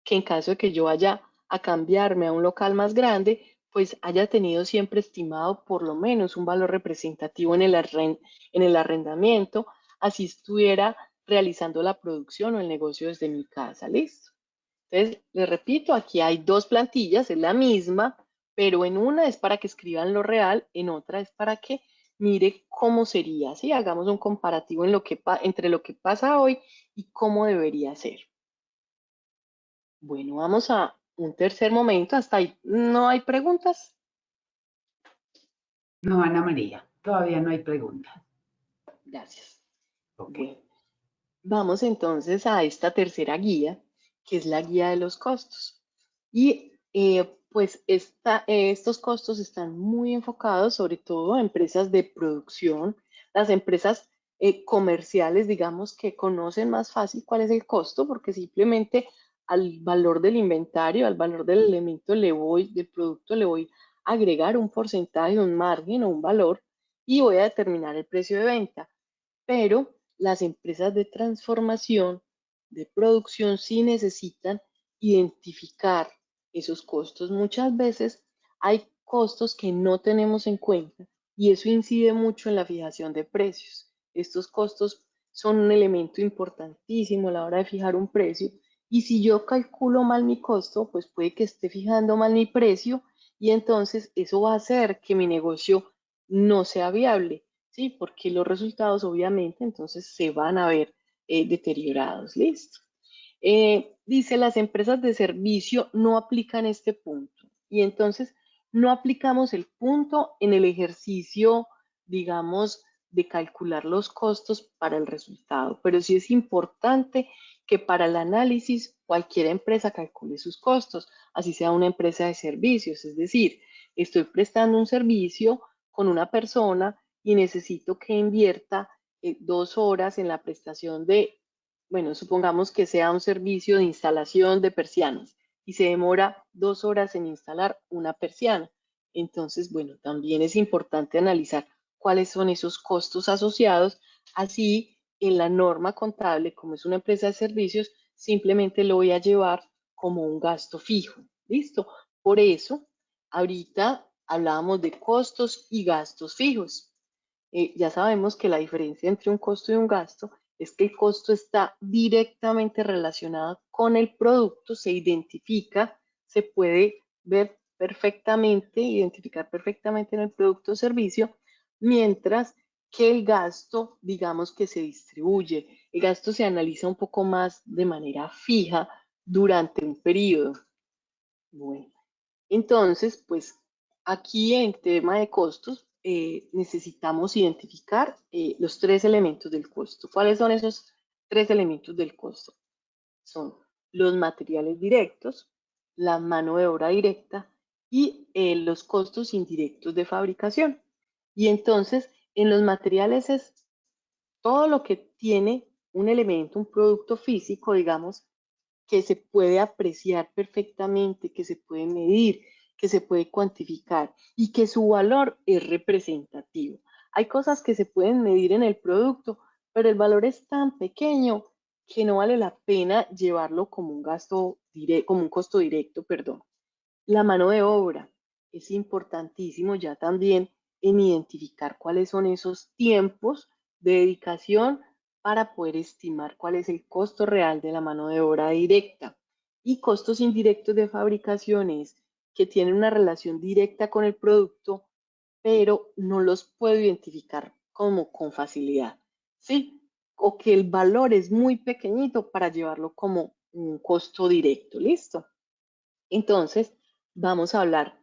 Que en caso de que yo vaya a cambiarme a un local más grande, pues haya tenido siempre estimado por lo menos un valor representativo en el arrendamiento, así estuviera realizando la producción o el negocio desde mi casa. ¿Listo? Entonces, les repito, aquí hay dos plantillas, es la misma, pero en una es para que escriban lo real, en otra es para que mire cómo sería, ¿sí? Hagamos un comparativo entre lo que pasa hoy y cómo debería ser. Bueno, vamos a un tercer momento. Hasta ahí no hay preguntas. No, Ana María, todavía no hay preguntas. Gracias. Ok. Bueno, vamos entonces a esta tercera guía, que es la guía de los costos. Y pues estos costos están muy enfocados sobre todo a empresas de producción, las empresas comerciales, digamos, que conocen más fácil cuál es el costo, porque simplemente al valor del inventario, al valor del elemento del producto le voy a agregar un porcentaje, un margen o un valor y voy a determinar el precio de venta. Pero las empresas de transformación, de producción, sí necesitan identificar esos costos. Muchas veces hay costos que no tenemos en cuenta y eso incide mucho en la fijación de precios. Estos costos son un elemento importantísimo a la hora de fijar un precio y si yo calculo mal mi costo, pues puede que esté fijando mal mi precio y entonces eso va a hacer que mi negocio no sea viable. ¿Sí? Porque los resultados obviamente entonces se van a ver deteriorados. Listo. Dice, las empresas de servicio no aplican este punto y entonces no aplicamos el punto en el ejercicio, digamos, de calcular los costos para el resultado, pero sí es importante que para el análisis cualquier empresa calcule sus costos, así sea una empresa de servicios, es decir, estoy prestando un servicio con una persona y necesito que invierta 2 horas en la prestación de, bueno, supongamos que sea un servicio de instalación de persianas y se demora 2 horas en instalar una persiana. Entonces, bueno, también es importante analizar cuáles son esos costos asociados. Así, en la norma contable, como es una empresa de servicios, simplemente lo voy a llevar como un gasto fijo. ¿Listo? Por eso, ahorita hablábamos de costos y gastos fijos. Ya sabemos que la diferencia entre un costo y un gasto es que el costo está directamente relacionado con el producto, se identifica, se puede ver perfectamente, identificar perfectamente en el producto o servicio, mientras que el gasto, digamos que se distribuye. El gasto se analiza un poco más de manera fija durante un periodo. Bueno, entonces, pues aquí en tema de costos necesitamos identificar los 3 elementos del costo. ¿Cuáles son esos 3 elementos del costo? Son los materiales directos, la mano de obra directa y los costos indirectos de fabricación. Y entonces, en los materiales es todo lo que tiene un elemento, un producto físico, digamos, que se puede apreciar perfectamente, que se puede medir, que se puede cuantificar y que su valor es representativo. Hay cosas que se pueden medir en el producto, pero el valor es tan pequeño que no vale la pena llevarlo como un gasto directo, como un costo directo, perdón. La mano de obra es importantísimo ya también en identificar cuáles son esos tiempos de dedicación para poder estimar cuál es el costo real de la mano de obra directa. Y costos indirectos de fabricaciones que tienen una relación directa con el producto, pero no los puedo identificar como con facilidad. ¿Sí? O que el valor es muy pequeñito para llevarlo como un costo directo. ¿Listo? Entonces, vamos a hablar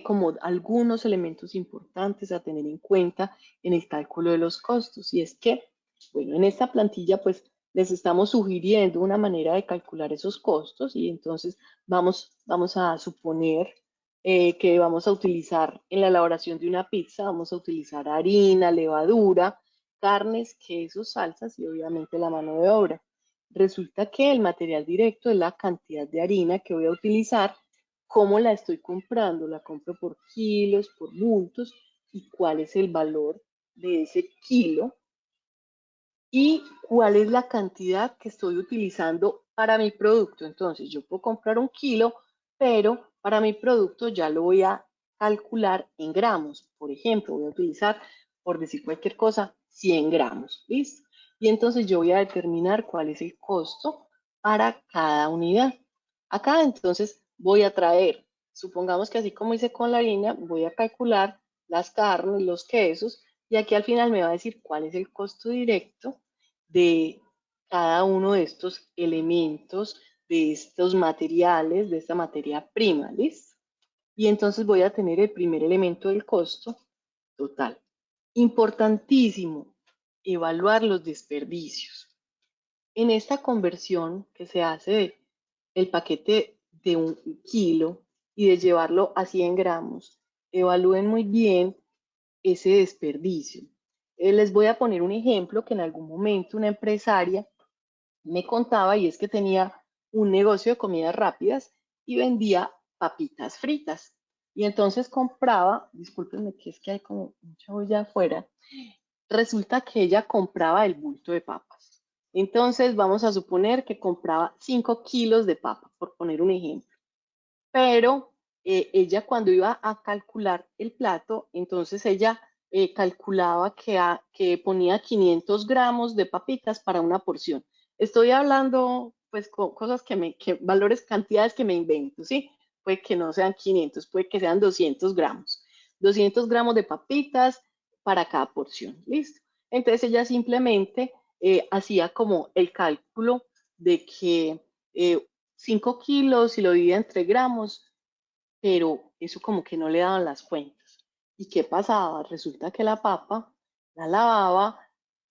como algunos elementos importantes a tener en cuenta en el cálculo de los costos. Y es que, bueno, en esta plantilla pues les estamos sugiriendo una manera de calcular esos costos y entonces vamos a suponer que vamos a utilizar en la elaboración de una pizza, vamos a utilizar harina, levadura, carnes, quesos, salsas y obviamente la mano de obra. Resulta que el material directo es la cantidad de harina que voy a utilizar, cómo la estoy comprando, la compro por kilos, por bultos y cuál es el valor de ese kilo y cuál es la cantidad que estoy utilizando para mi producto. Entonces, yo puedo comprar 1 kilo, pero para mi producto ya lo voy a calcular en gramos. Por ejemplo, voy a utilizar, por decir cualquier cosa, 100 gramos. ¿Listo? Y entonces yo voy a determinar cuál es el costo para cada unidad. Acá entonces voy a traer, supongamos que así como hice con la harina, voy a calcular las carnes, los quesos, y aquí al final me va a decir cuál es el costo directo de cada uno de estos elementos de estos materiales, de esta materia prima, ¿listo? Y entonces voy a tener el primer elemento del costo total. Importantísimo, evaluar los desperdicios. En esta conversión que se hace del paquete de 1 kilo y de llevarlo a 100 gramos, evalúen muy bien ese desperdicio. Les voy a poner un ejemplo que en algún momento una empresaria me contaba, y es que tenía un negocio de comidas rápidas y vendía papitas fritas. Y entonces compraba, discúlpenme que es que hay como mucha olla afuera, resulta que ella compraba el bulto de papas. Entonces vamos a suponer que compraba 5 kilos de papa, por poner un ejemplo. Pero ella cuando iba a calcular el plato, entonces ella calculaba que ponía 500 gramos de papitas para una porción. Estoy hablando pues cosas valores, cantidades que me invento, ¿sí? Puede que no sean 500, puede que sean 200 gramos. 200 gramos de papitas para cada porción, ¿listo? Entonces ella simplemente hacía como el cálculo de que 5 kilos y lo dividía entre gramos, pero eso como que no le daban las cuentas. ¿Y qué pasaba? Resulta que la papa la lavaba,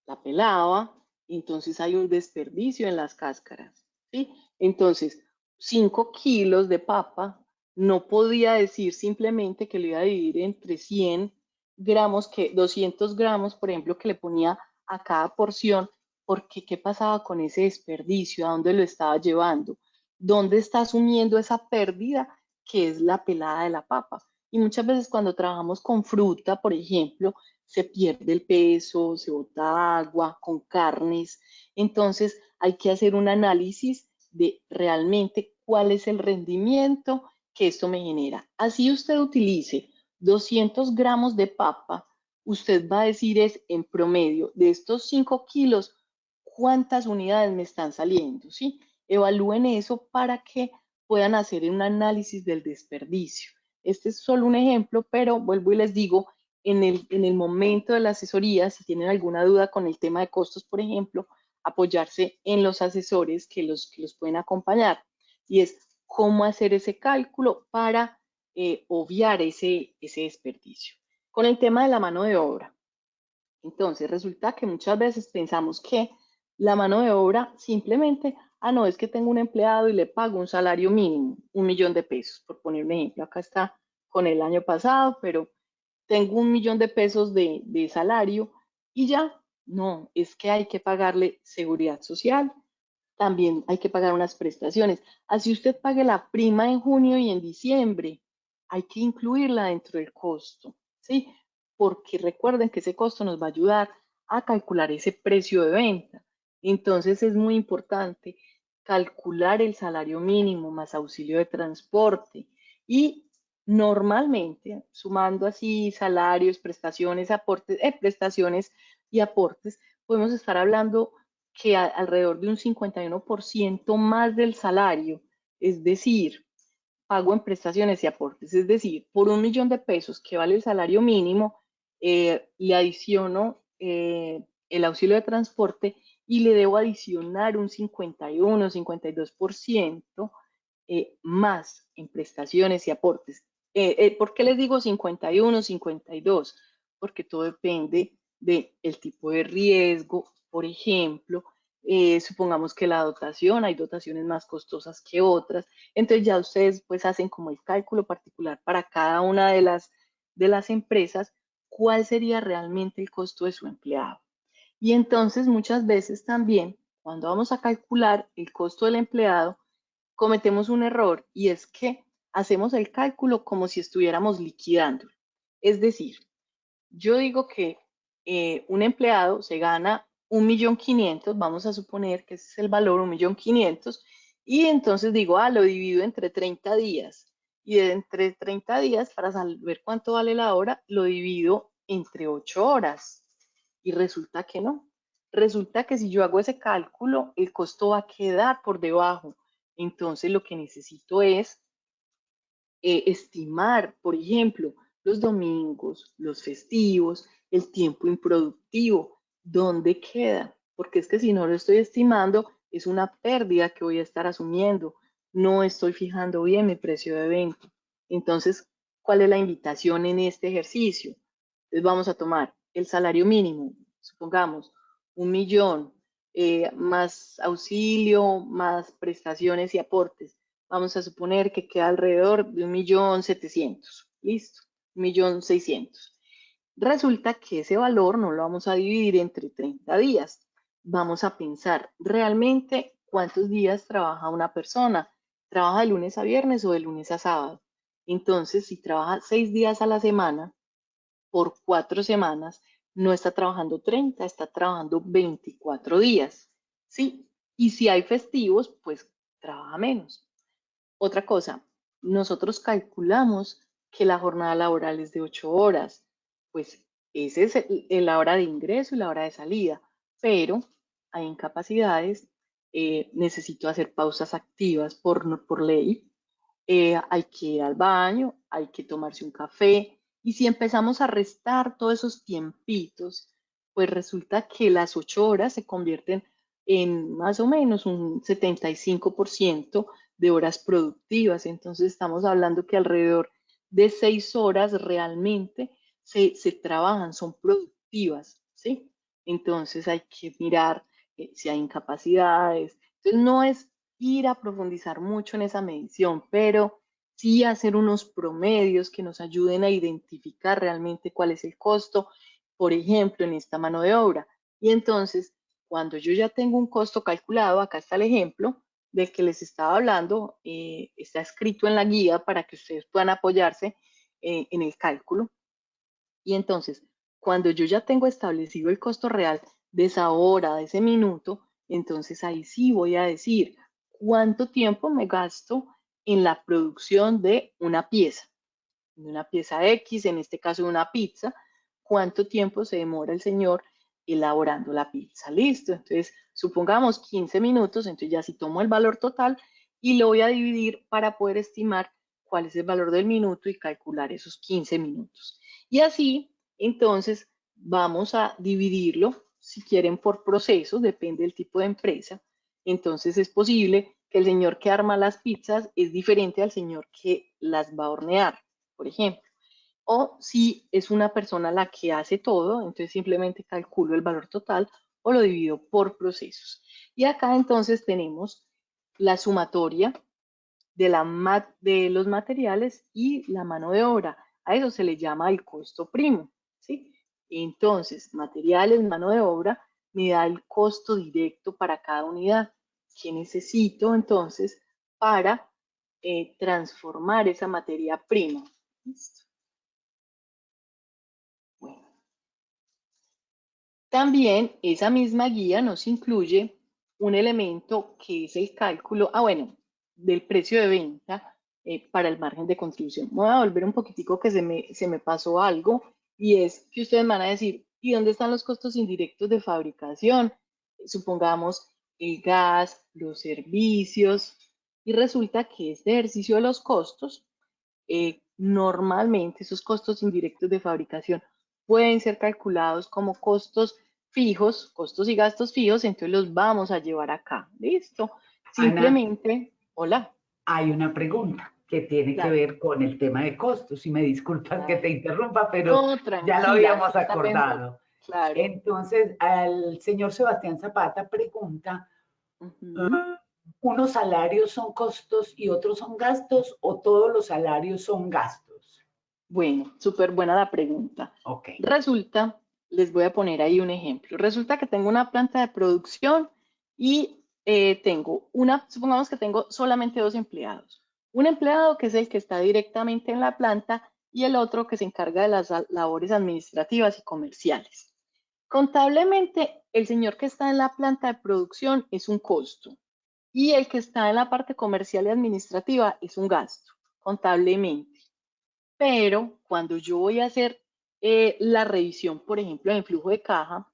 la pelaba, y entonces hay un desperdicio en las cáscaras, ¿sí? Entonces, 5 kilos de papa no podía decir simplemente que lo iba a dividir entre 100 gramos, que 200 gramos, por ejemplo, que le ponía a cada porción, porque ¿qué pasaba con ese desperdicio? ¿A dónde lo estaba llevando? ¿Dónde está asumiendo esa pérdida que es la pelada de la papa? Y muchas veces cuando trabajamos con fruta, por ejemplo, se pierde el peso, se bota agua, con carnes. Entonces hay que hacer un análisis de realmente cuál es el rendimiento que esto me genera. Así usted utilice 200 gramos de papa, usted va a decir es en promedio de estos 5 kilos, ¿cuántas unidades me están saliendo? ¿Sí? Evalúen eso para que puedan hacer un análisis del desperdicio. Este es solo un ejemplo, pero vuelvo y les digo, en el momento de la asesoría, si tienen alguna duda con el tema de costos, por ejemplo, apoyarse en los asesores que los pueden acompañar. Y es cómo hacer ese cálculo para obviar ese desperdicio. Con el tema de la mano de obra. Entonces, resulta que muchas veces pensamos que la mano de obra simplemente, no, es que tengo un empleado y le pago un salario mínimo, 1.000.000 de pesos, por poner un ejemplo. Acá está con el año pasado, pero tengo 1.000.000 de pesos de salario y ya. No, es que hay que pagarle seguridad social, también hay que pagar unas prestaciones. Así usted pague la prima en junio y en diciembre, hay que incluirla dentro del costo, ¿sí? Porque recuerden que ese costo nos va a ayudar a calcular ese precio de venta. Entonces es muy importante calcular el salario mínimo más auxilio de transporte y normalmente sumando así salarios, prestaciones, aportes, prestaciones y aportes, podemos estar hablando que alrededor de un 51% más del salario, es decir, pago en prestaciones y aportes, es decir, por 1.000.000 de pesos que vale el salario mínimo, le adiciono el auxilio de transporte y le debo adicionar un 51, 52% más en prestaciones y aportes. ¿Por qué les digo 51, 52? Porque todo depende del tipo de riesgo. Por ejemplo, supongamos que la dotación, hay dotaciones más costosas que otras, entonces ya ustedes pues hacen como el cálculo particular para cada una de las empresas, cuál sería realmente el costo de su empleado. Y entonces muchas veces también, cuando vamos a calcular el costo del empleado, cometemos un error y es que hacemos el cálculo como si estuviéramos liquidando. Es decir, yo digo que un empleado se gana 1.500.000, vamos a suponer que ese es el valor, 1.500.000, y entonces digo, lo divido entre 30 días. Y entre 30 días, para saber cuánto vale la hora, lo divido entre 8 horas. Y resulta que no. Resulta que si yo hago ese cálculo, el costo va a quedar por debajo. Entonces lo que necesito es estimar, por ejemplo, los domingos, los festivos, el tiempo improductivo, ¿dónde queda? Porque es que si no lo estoy estimando, es una pérdida que voy a estar asumiendo, no estoy fijando bien mi precio de venta. Entonces, ¿cuál es la invitación en este ejercicio? Entonces vamos a tomar el salario mínimo, supongamos 1.000.000, más auxilio, más prestaciones y aportes. Vamos a suponer que queda alrededor de 1.700.000, listo, 1.600.000. Resulta que ese valor no lo vamos a dividir entre 30 días. Vamos a pensar realmente cuántos días trabaja una persona. ¿Trabaja de lunes a viernes o de lunes a sábado? Entonces, si trabaja 6 días a la semana, por 4 semanas, no está trabajando 30, está trabajando 24 días. ¿Sí? Y si hay festivos, pues trabaja menos. Otra cosa, nosotros calculamos que la jornada laboral es de 8 horas, pues esa es la hora de ingreso y la hora de salida, pero hay incapacidades, necesito hacer pausas activas por ley, hay que ir al baño, hay que tomarse un café, y si empezamos a restar todos esos tiempitos, pues resulta que las 8 horas se convierten en más o menos un 75% de horas productivas. Entonces estamos hablando que alrededor de 6 horas realmente se trabajan, son productivas, ¿sí? Entonces hay que mirar si hay incapacidades. Entonces no es ir a profundizar mucho en esa medición, pero sí hacer unos promedios que nos ayuden a identificar realmente cuál es el costo, por ejemplo, en esta mano de obra. Y entonces, cuando yo ya tengo un costo calculado, acá está el ejemplo del que les estaba hablando, está escrito en la guía para que ustedes puedan apoyarse en el cálculo. Y entonces, cuando yo ya tengo establecido el costo real de esa hora, de ese minuto, entonces ahí sí voy a decir cuánto tiempo me gasto en la producción de una pieza X, en este caso de una pizza, cuánto tiempo se demora el señor elaborando la pizza. Listo, entonces supongamos 15 minutos, entonces ya si tomo el valor total y lo voy a dividir para poder estimar cuál es el valor del minuto y calcular esos 15 minutos. Y así, entonces, vamos a dividirlo, si quieren, por procesos, depende del tipo de empresa. Entonces es posible que el señor que arma las pizzas es diferente al señor que las va a hornear, por ejemplo. O si es una persona la que hace todo, entonces simplemente calculo el valor total o lo divido por procesos. Y acá entonces tenemos la sumatoria de los materiales y la mano de obra. A eso se le llama el costo primo, ¿sí? Entonces, materiales, mano de obra, me da el costo directo para cada unidad. ¿Qué necesito entonces para transformar esa materia prima? ¿Listo? Bueno. También esa misma guía nos incluye un elemento que es el cálculo, del precio de venta para el margen de contribución. Voy a volver un poquitico que se me pasó algo, y es que ustedes van a decir, ¿y dónde están los costos indirectos de fabricación? Supongamos el gas, los servicios, y resulta que este ejercicio de los costos, normalmente esos costos indirectos de fabricación pueden ser calculados como costos fijos, costos y gastos fijos, entonces los vamos a llevar acá. ¿Listo? Ana, Simplemente, hola. hay una pregunta que tiene que Claro, ver con el tema de costos. Y me disculpas que claro. te interrumpa, pero No, ya lo tranquila, así habíamos está mejor. acordado. Claro. Entonces, al señor Sebastián Zapata pregunta, Ujú. ¿unos salarios son costos y otros son gastos o todos los salarios son gastos? Bueno, súper buena la pregunta. Ok. Resulta, les voy a poner ahí un ejemplo. Resulta que tengo una planta de producción y supongamos que tengo solamente 2 empleados. Un empleado que es el que está directamente en la planta y el otro que se encarga de las labores administrativas y comerciales. Contablemente, el señor que está en la planta de producción es un costo y el que está en la parte comercial y administrativa es un gasto, contablemente. Pero cuando yo voy a hacer la revisión, por ejemplo, en flujo de caja,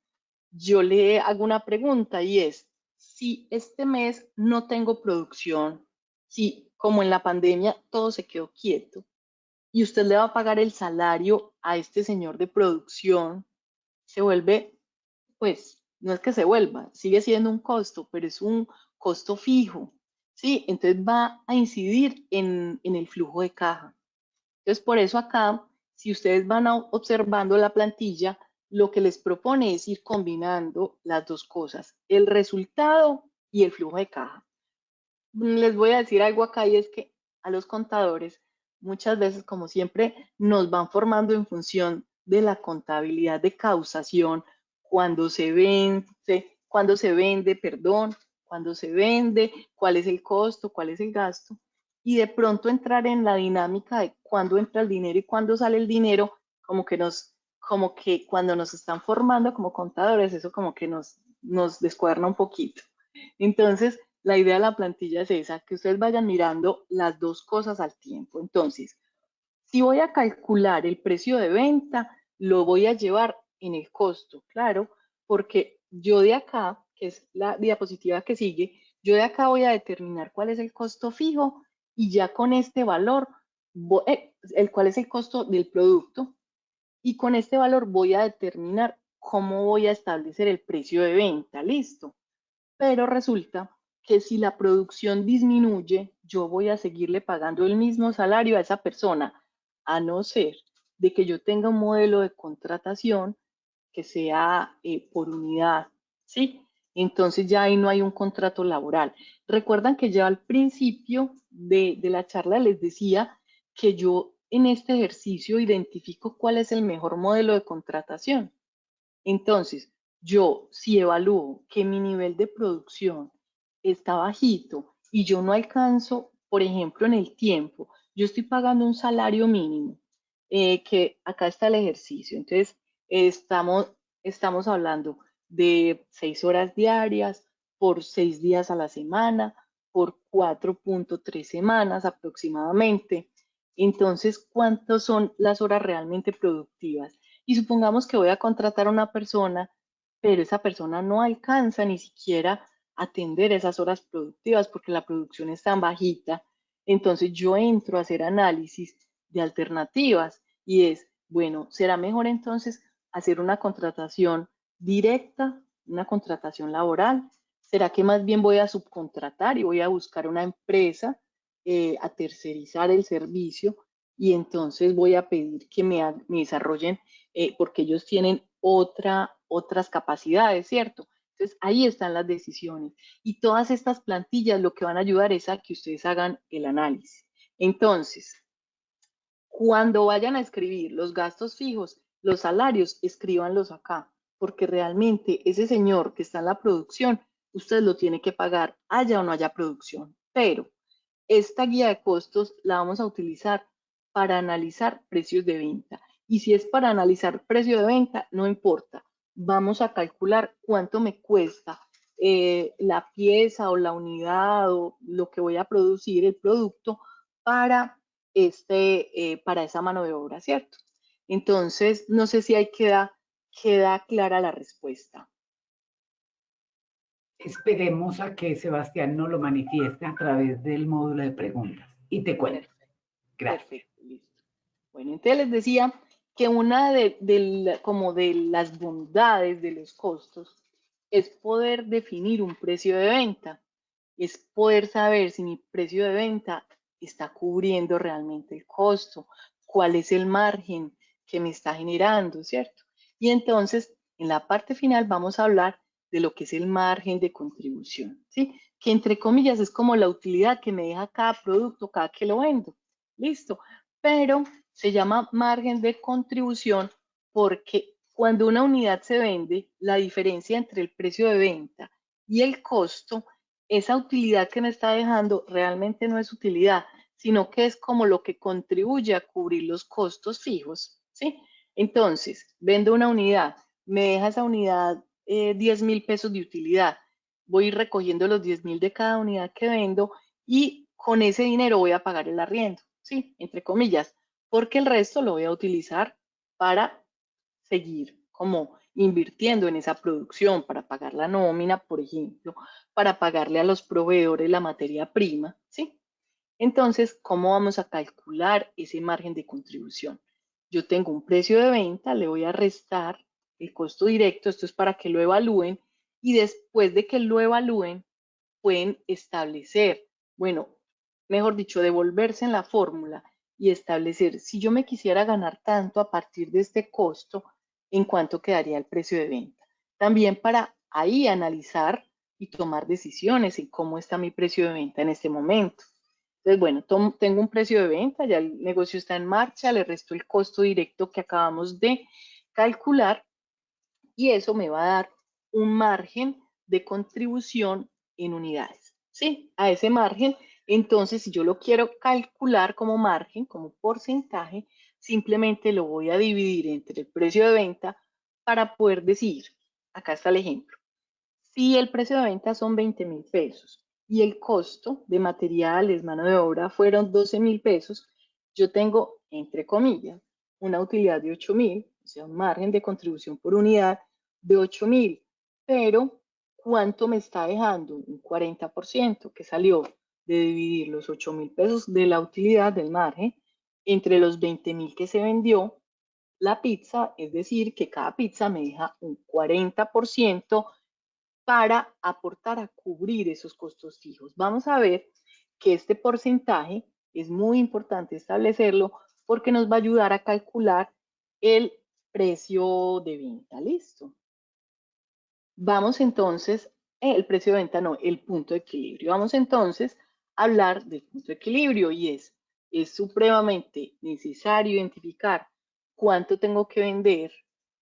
yo le hago una pregunta, y es, si este mes no tengo producción, si como en la pandemia todo se quedó quieto y usted le va a pagar el salario a este señor de producción, se vuelve, pues, no es que se vuelva, sigue siendo un costo, pero es un costo fijo, ¿sí? Entonces va a incidir en el flujo de caja. Entonces, por eso acá, si ustedes van observando la plantilla, lo que les propone es ir combinando las dos cosas, el resultado y el flujo de caja. Les voy a decir algo acá y es que a los contadores muchas veces, como siempre, nos van formando en función de la contabilidad de causación cuando se vende, cuando se vende, perdón, cuando se vende, cuál es el costo, cuál es el gasto, y de pronto entrar en la dinámica de cuándo entra el dinero y cuándo sale el dinero, como que cuando nos están formando como contadores, eso como que nos descuaderna un poquito. Entonces, la idea de la plantilla es esa, que ustedes vayan mirando las dos cosas al tiempo. Entonces, si voy a calcular el precio de venta, lo voy a llevar en el costo, claro, porque yo de acá, que es la diapositiva que sigue, yo de acá voy a determinar cuál es el costo fijo y ya con este valor, cuál es el costo del producto, y con este valor voy a determinar cómo voy a establecer el precio de venta, listo. Pero resulta que si la producción disminuye, yo voy a seguirle pagando el mismo salario a esa persona, a no ser de que yo tenga un modelo de contratación que sea por unidad, ¿sí? Entonces ya ahí no hay un contrato laboral. Recuerdan que ya al principio de la charla les decía que yo en este ejercicio identifico cuál es el mejor modelo de contratación. Entonces, yo si evalúo que mi nivel de producción está bajito y yo no alcanzo, por ejemplo, en el tiempo, yo estoy pagando un salario mínimo, que acá está el ejercicio. Entonces, estamos hablando de 6 horas diarias por 6 días a la semana, por 4.3 semanas aproximadamente. Entonces, ¿cuántas son las horas realmente productivas? Y supongamos que voy a contratar a una persona, pero esa persona no alcanza ni siquiera a atender esas horas productivas porque la producción es tan bajita. Entonces yo entro a hacer análisis de alternativas y es, bueno, ¿será mejor entonces hacer una contratación directa, una contratación laboral? ¿Será que más bien voy a subcontratar y voy a buscar una empresa a tercerizar el servicio y entonces voy a pedir que me desarrollen porque ellos tienen otras capacidades, ¿cierto? Entonces, ahí están las decisiones. Y todas estas plantillas lo que van a ayudar es a que ustedes hagan el análisis. Entonces, cuando vayan a escribir los gastos fijos, los salarios, escríbanlos acá, porque realmente ese señor que está en la producción, usted lo tiene que pagar, haya o no haya producción. Pero esta guía de costos la vamos a utilizar para analizar precios de venta. Y si es para analizar precio de venta, no importa. Vamos a calcular cuánto me cuesta la pieza o la unidad o lo que voy a producir, el producto, para, para esa mano de obra, ¿cierto? Entonces, no sé si ahí queda clara la respuesta. Esperemos a que Sebastián nos lo manifieste a través del módulo de preguntas. Y te cuento. Perfecto. Gracias. Perfecto, listo. Bueno, entonces les decía que una como de las bondades de los costos es poder definir un precio de venta, es poder saber si mi precio de venta está cubriendo realmente el costo, cuál es el margen que me está generando, ¿cierto? Y entonces, en la parte final vamos a hablar de lo que es el margen de contribución, ¿sí? Que entre comillas es como la utilidad que me deja cada producto cada que lo vendo, ¿listo? Pero se llama margen de contribución porque cuando una unidad se vende, la diferencia entre el precio de venta y el costo, esa utilidad que me está dejando realmente no es utilidad, sino que es como lo que contribuye a cubrir los costos fijos, ¿sí? Entonces, vendo una unidad, me deja esa unidad 10.000 pesos de utilidad, voy recogiendo los 10.000 de cada unidad que vendo y con ese dinero voy a pagar el arriendo, ¿sí? Entre comillas, porque el resto lo voy a utilizar para seguir como invirtiendo en esa producción, para pagar la nómina, por ejemplo, para pagarle a los proveedores la materia prima, ¿sí? Entonces, ¿cómo vamos a calcular ese margen de contribución? Yo tengo un precio de venta, le voy a restar el costo directo, esto es para que lo evalúen, y después de que lo evalúen, pueden establecer, bueno, mejor dicho, devolverse en la fórmula y establecer, si yo me quisiera ganar tanto a partir de este costo, ¿en cuánto quedaría el precio de venta? También para ahí analizar y tomar decisiones en cómo está mi precio de venta en este momento. Entonces, bueno, tengo un precio de venta, ya el negocio está en marcha, le resto el costo directo que acabamos de calcular y eso me va a dar un margen de contribución en unidades. ¿Sí? A ese margen, entonces, si yo lo quiero calcular como margen, como porcentaje, simplemente lo voy a dividir entre el precio de venta para poder decir, acá está el ejemplo, si el precio de venta son 20.000 pesos y el costo de materiales, mano de obra fueron 12.000 pesos, yo tengo, entre comillas, una utilidad de 8.000, o sea, un margen de contribución por unidad de 8.000, pero ¿cuánto me está dejando? Un 40% que salió de dividir los 8.000 pesos de la utilidad del margen entre los 20.000 que se vendió la pizza, es decir, que cada pizza me deja un 40% para aportar a cubrir esos costos fijos. Vamos a ver que este porcentaje es muy importante establecerlo porque nos va a ayudar a calcular el precio de venta. ¿Listo? Vamos entonces, el precio de venta no, el punto de equilibrio. Vamos entonces a hablar del punto de equilibrio y es supremamente necesario identificar cuánto tengo que vender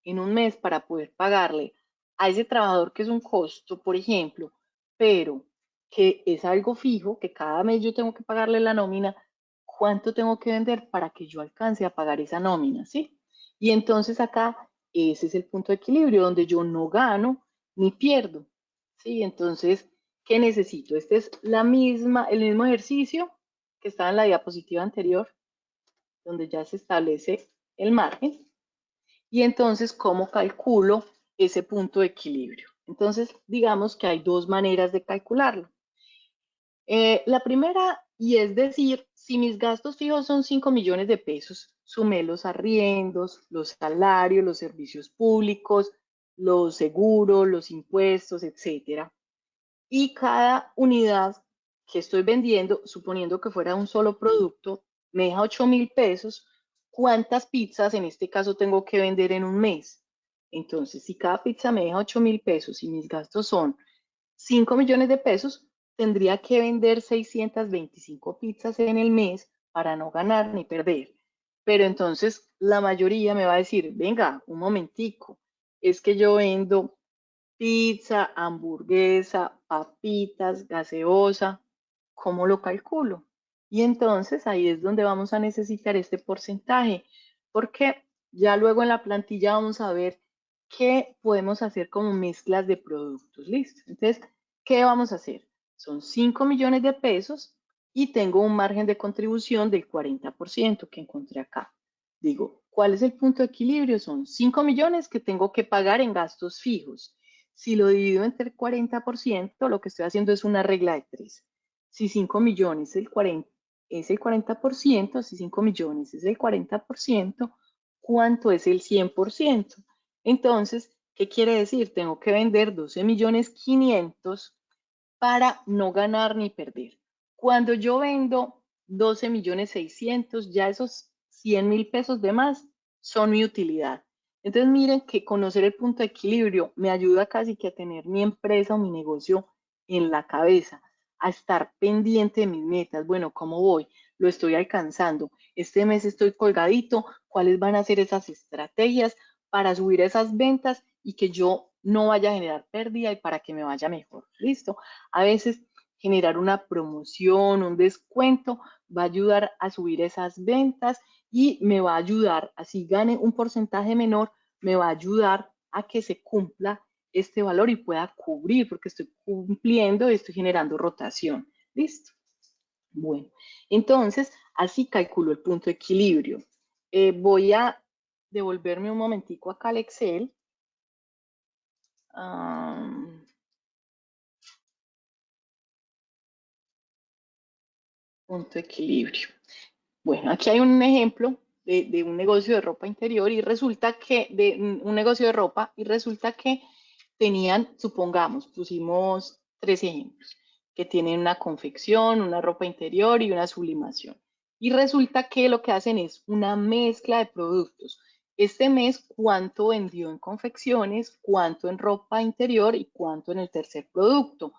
en un mes para poder pagarle a ese trabajador que es un costo, por ejemplo, pero que es algo fijo, que cada mes yo tengo que pagarle la nómina, cuánto tengo que vender para que yo alcance a pagar esa nómina, ¿sí? Y entonces acá ese es el punto de equilibrio donde yo no gano ni pierdo, ¿sí? Entonces, ¿qué necesito? Este es el mismo ejercicio que estaba en la diapositiva anterior, donde ya se establece el margen. Y entonces, ¿cómo calculo ese punto de equilibrio? Entonces, digamos que hay dos maneras de calcularlo. La primera, y es decir, si mis gastos fijos son 5 millones de pesos, sumé los arriendos, los salarios, los servicios públicos, los seguros, los impuestos, etcétera. Y cada unidad que estoy vendiendo, suponiendo que fuera un solo producto, me deja 8.000 pesos. ¿Cuántas pizzas en este caso tengo que vender en un mes? Entonces, si cada pizza me deja 8.000 pesos y mis gastos son 5 millones de pesos, tendría que vender 625 pizzas en el mes para no ganar ni perder. Pero entonces la mayoría me va a decir, venga, un momentico, es que yo vendo pizza, hamburguesa, papitas, gaseosa, ¿cómo lo calculo? Y entonces ahí es donde vamos a necesitar este porcentaje, porque ya luego en la plantilla vamos a ver qué podemos hacer como mezclas de productos. ¿Listo? Entonces, ¿qué vamos a hacer? Son 5 millones de pesos y tengo un margen de contribución del 40% que encontré acá. Digo, ¿cuál es el punto de equilibrio? Son 5 millones que tengo que pagar en gastos fijos. Si lo divido entre el 40%, lo que estoy haciendo es una regla de 3. Si 5 millones es el 40%, si 5 millones es el 40%, ¿cuánto es el 100%? Entonces, ¿qué quiere decir? Tengo que vender 12 millones 500 para no ganar ni perder. Cuando yo vendo 12 millones 600, ya esos 100.000 pesos de más son mi utilidad. Entonces miren que conocer el punto de equilibrio me ayuda casi que a tener mi empresa o mi negocio en la cabeza, a estar pendiente de mis metas. Bueno, ¿cómo voy? Lo estoy alcanzando. Este mes estoy colgadito. ¿Cuáles van a ser esas estrategias para subir esas ventas y que yo no vaya a generar pérdida y para que me vaya mejor? ¿Listo? A veces generar una promoción, un descuento, va a ayudar a subir esas ventas y me va a ayudar, así gane un porcentaje menor, me va a ayudar a que se cumpla este valor y pueda cubrir, porque estoy cumpliendo y estoy generando rotación. ¿Listo? Bueno, entonces, así calculo el punto de equilibrio. Voy a devolverme un momentico acá al Excel. Punto de equilibrio. Bueno, aquí hay un ejemplo de un negocio de ropa interior y resulta que, de un negocio de ropa, y resulta que tenían, supongamos, pusimos 3 ejemplos, que tienen una confección, una ropa interior y una sublimación. Y resulta que lo que hacen es una mezcla de productos. Este mes, cuánto vendió en confecciones, cuánto en ropa interior y cuánto en el tercer producto,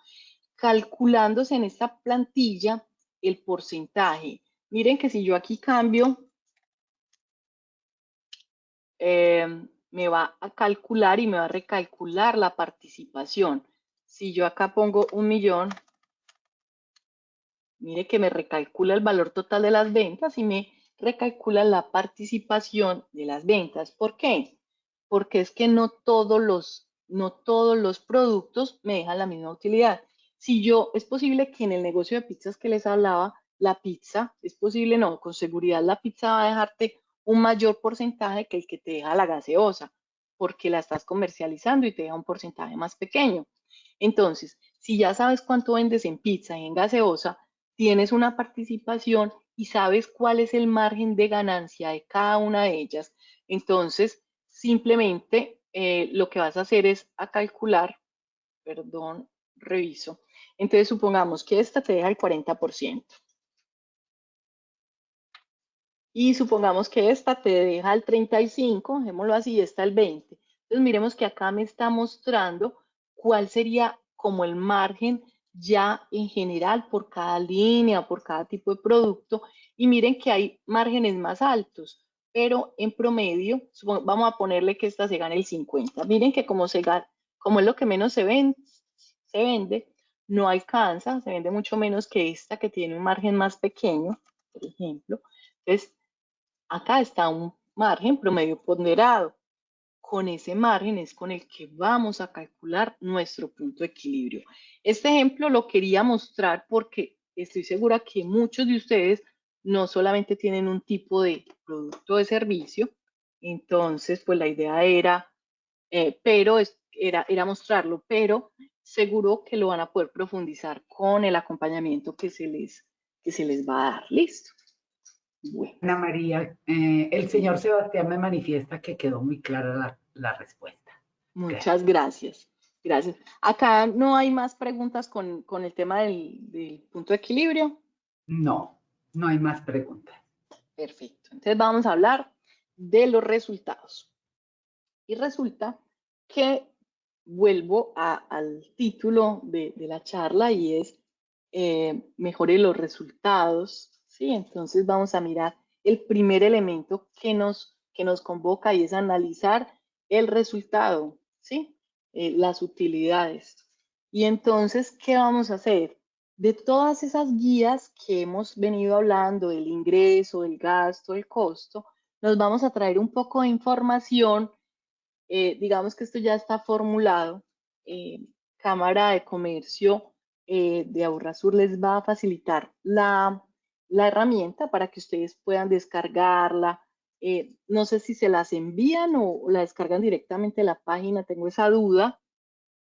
calculándose en esta plantilla el porcentaje. Miren que si yo aquí cambio, me va a calcular y me va a recalcular la participación. Si yo acá pongo 1.000.000, mire que me recalcula el valor total de las ventas y me recalcula la participación de las ventas. ¿Por qué? Porque es que no todos los productos me dejan la misma utilidad. Si yo, es posible que en el negocio de pizzas que les hablaba, la pizza, es posible, no, con seguridad la pizza va a dejarte un mayor porcentaje que el que te deja la gaseosa, porque la estás comercializando y te deja un porcentaje más pequeño. Entonces, si ya sabes cuánto vendes en pizza y en gaseosa, tienes una participación y sabes cuál es el margen de ganancia de cada una de ellas. Entonces, simplemente lo que vas a hacer es a calcular, perdón, reviso. Entonces, supongamos que esta te deja el 40%. Y supongamos que esta te deja el 35%, dejémoslo así, esta el 20%. Entonces, miremos que acá me está mostrando cuál sería como el margen ya en general por cada línea, por cada tipo de producto. Y miren que hay márgenes más altos, pero en promedio, vamos a ponerle que esta se gane el 50%. Miren que como es lo que menos se vende, no alcanza, se vende mucho menos que esta que tiene un margen más pequeño, por ejemplo. Entonces, acá está un margen promedio ponderado. Con ese margen es con el que vamos a calcular nuestro punto de equilibrio. Este ejemplo lo quería mostrar porque estoy segura que muchos de ustedes no solamente tienen un tipo de producto de servicio, entonces pues la idea era, era mostrarlo, pero seguro que lo van a poder profundizar con el acompañamiento que se les va a dar. ¿Listo? Bueno. Ana María, el señor Sebastián me manifiesta que quedó muy clara la respuesta. Muchas gracias. Gracias. Acá no hay más preguntas con el tema del punto de equilibrio. No, no hay más preguntas. Perfecto. Entonces vamos a hablar de los resultados. Y resulta que vuelvo al título de la charla y es mejore los resultados. ¿Sí? Entonces vamos a mirar el primer elemento que nos convoca y es analizar el resultado, ¿sí? Las utilidades. Y entonces, ¿qué vamos a hacer? De todas esas guías que hemos venido hablando, del ingreso, del gasto, el costo, nos vamos a traer un poco de información. Digamos que esto ya está formulado. Cámara de Comercio de Aburrasur les va a facilitar la herramienta para que ustedes puedan descargarla. No sé si se las envían o la descargan directamente de la página, tengo esa duda.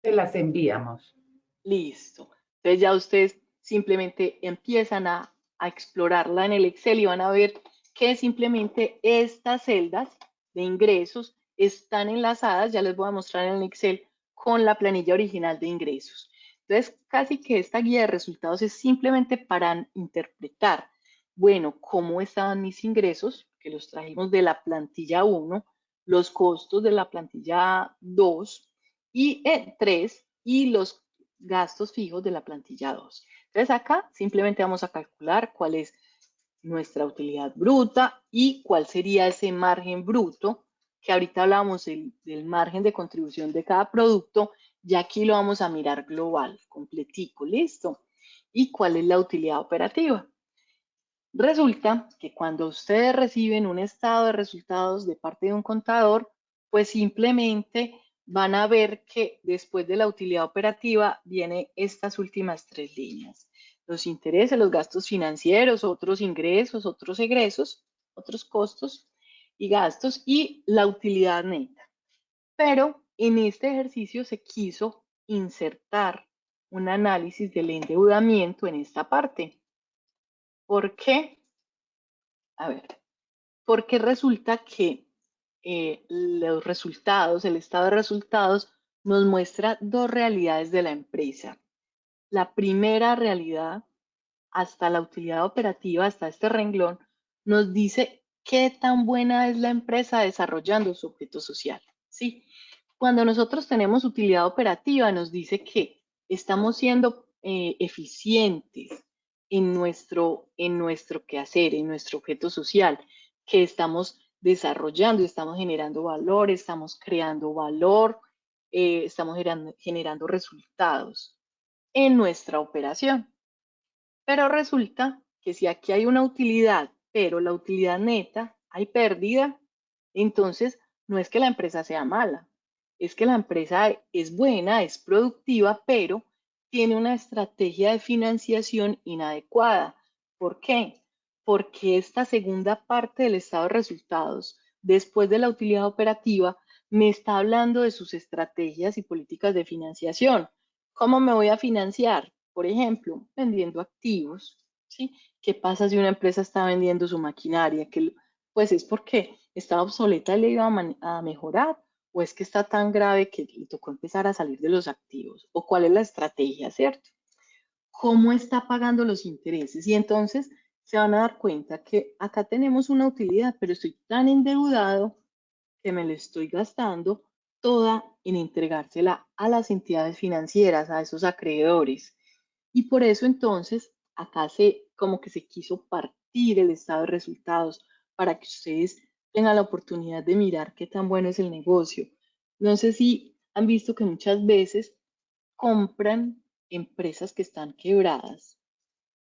Se las enviamos. Listo. Entonces ya ustedes simplemente empiezan a explorarla en el Excel y van a ver que simplemente estas celdas de ingresos están enlazadas, ya les voy a mostrar en el Excel, con la planilla original de ingresos. Entonces, casi que esta guía de resultados es simplemente para interpretar, bueno, cómo estaban mis ingresos, que los trajimos de la plantilla 1, los costos de la plantilla 2 y 3 y los gastos fijos de la plantilla 2. Entonces acá simplemente vamos a calcular cuál es nuestra utilidad bruta y cuál sería ese margen bruto, que ahorita hablábamos del margen de contribución de cada producto, y aquí lo vamos a mirar global, completico, listo. Y cuál es la utilidad operativa. Resulta que cuando ustedes reciben un estado de resultados de parte de un contador, pues simplemente van a ver que después de la utilidad operativa vienen estas últimas 3 líneas. Los intereses, los gastos financieros, otros ingresos, otros egresos, otros costos y gastos y la utilidad neta. Pero en este ejercicio se quiso insertar un análisis del endeudamiento en esta parte. ¿Por qué? A ver, porque resulta que los resultados, el estado de resultados, nos muestra dos realidades de la empresa. la primera realidad hasta la utilidad operativa, hasta este renglón, nos dice qué tan buena es la empresa desarrollando su objeto social, ¿sí? Cuando nosotros tenemos utilidad operativa, nos dice que estamos siendo eficientes en nuestro quehacer, en nuestro objeto social, que estamos desarrollando, estamos generando valor, estamos creando valor, estamos generando resultados en nuestra operación. Pero resulta que si aquí hay una utilidad, pero la utilidad neta, hay pérdida, entonces no es que la empresa sea mala, es que la empresa es buena, es productiva, pero tiene una estrategia de financiación inadecuada. ¿Por qué? Porque esta segunda parte del estado de resultados, después de la utilidad operativa, me está hablando de sus estrategias y políticas de financiación. ¿Cómo me voy a financiar? Por ejemplo, vendiendo activos, ¿sí? ¿Qué pasa si una empresa está vendiendo su maquinaria? Pues es porque está obsoleta y le iba a mejorar, o es que está tan grave que le tocó empezar a salir de los activos, o cuál es la estrategia, ¿cierto? ¿Cómo está pagando los intereses? Y entonces se van a dar cuenta que acá tenemos una utilidad, pero estoy tan endeudado que me le estoy gastando toda en entregársela a las entidades financieras, a esos acreedores. Y por eso entonces acá como que se quiso partir el estado de resultados para que ustedes tengan la oportunidad de mirar qué tan bueno es el negocio. No sé si han visto que muchas veces compran empresas que están quebradas,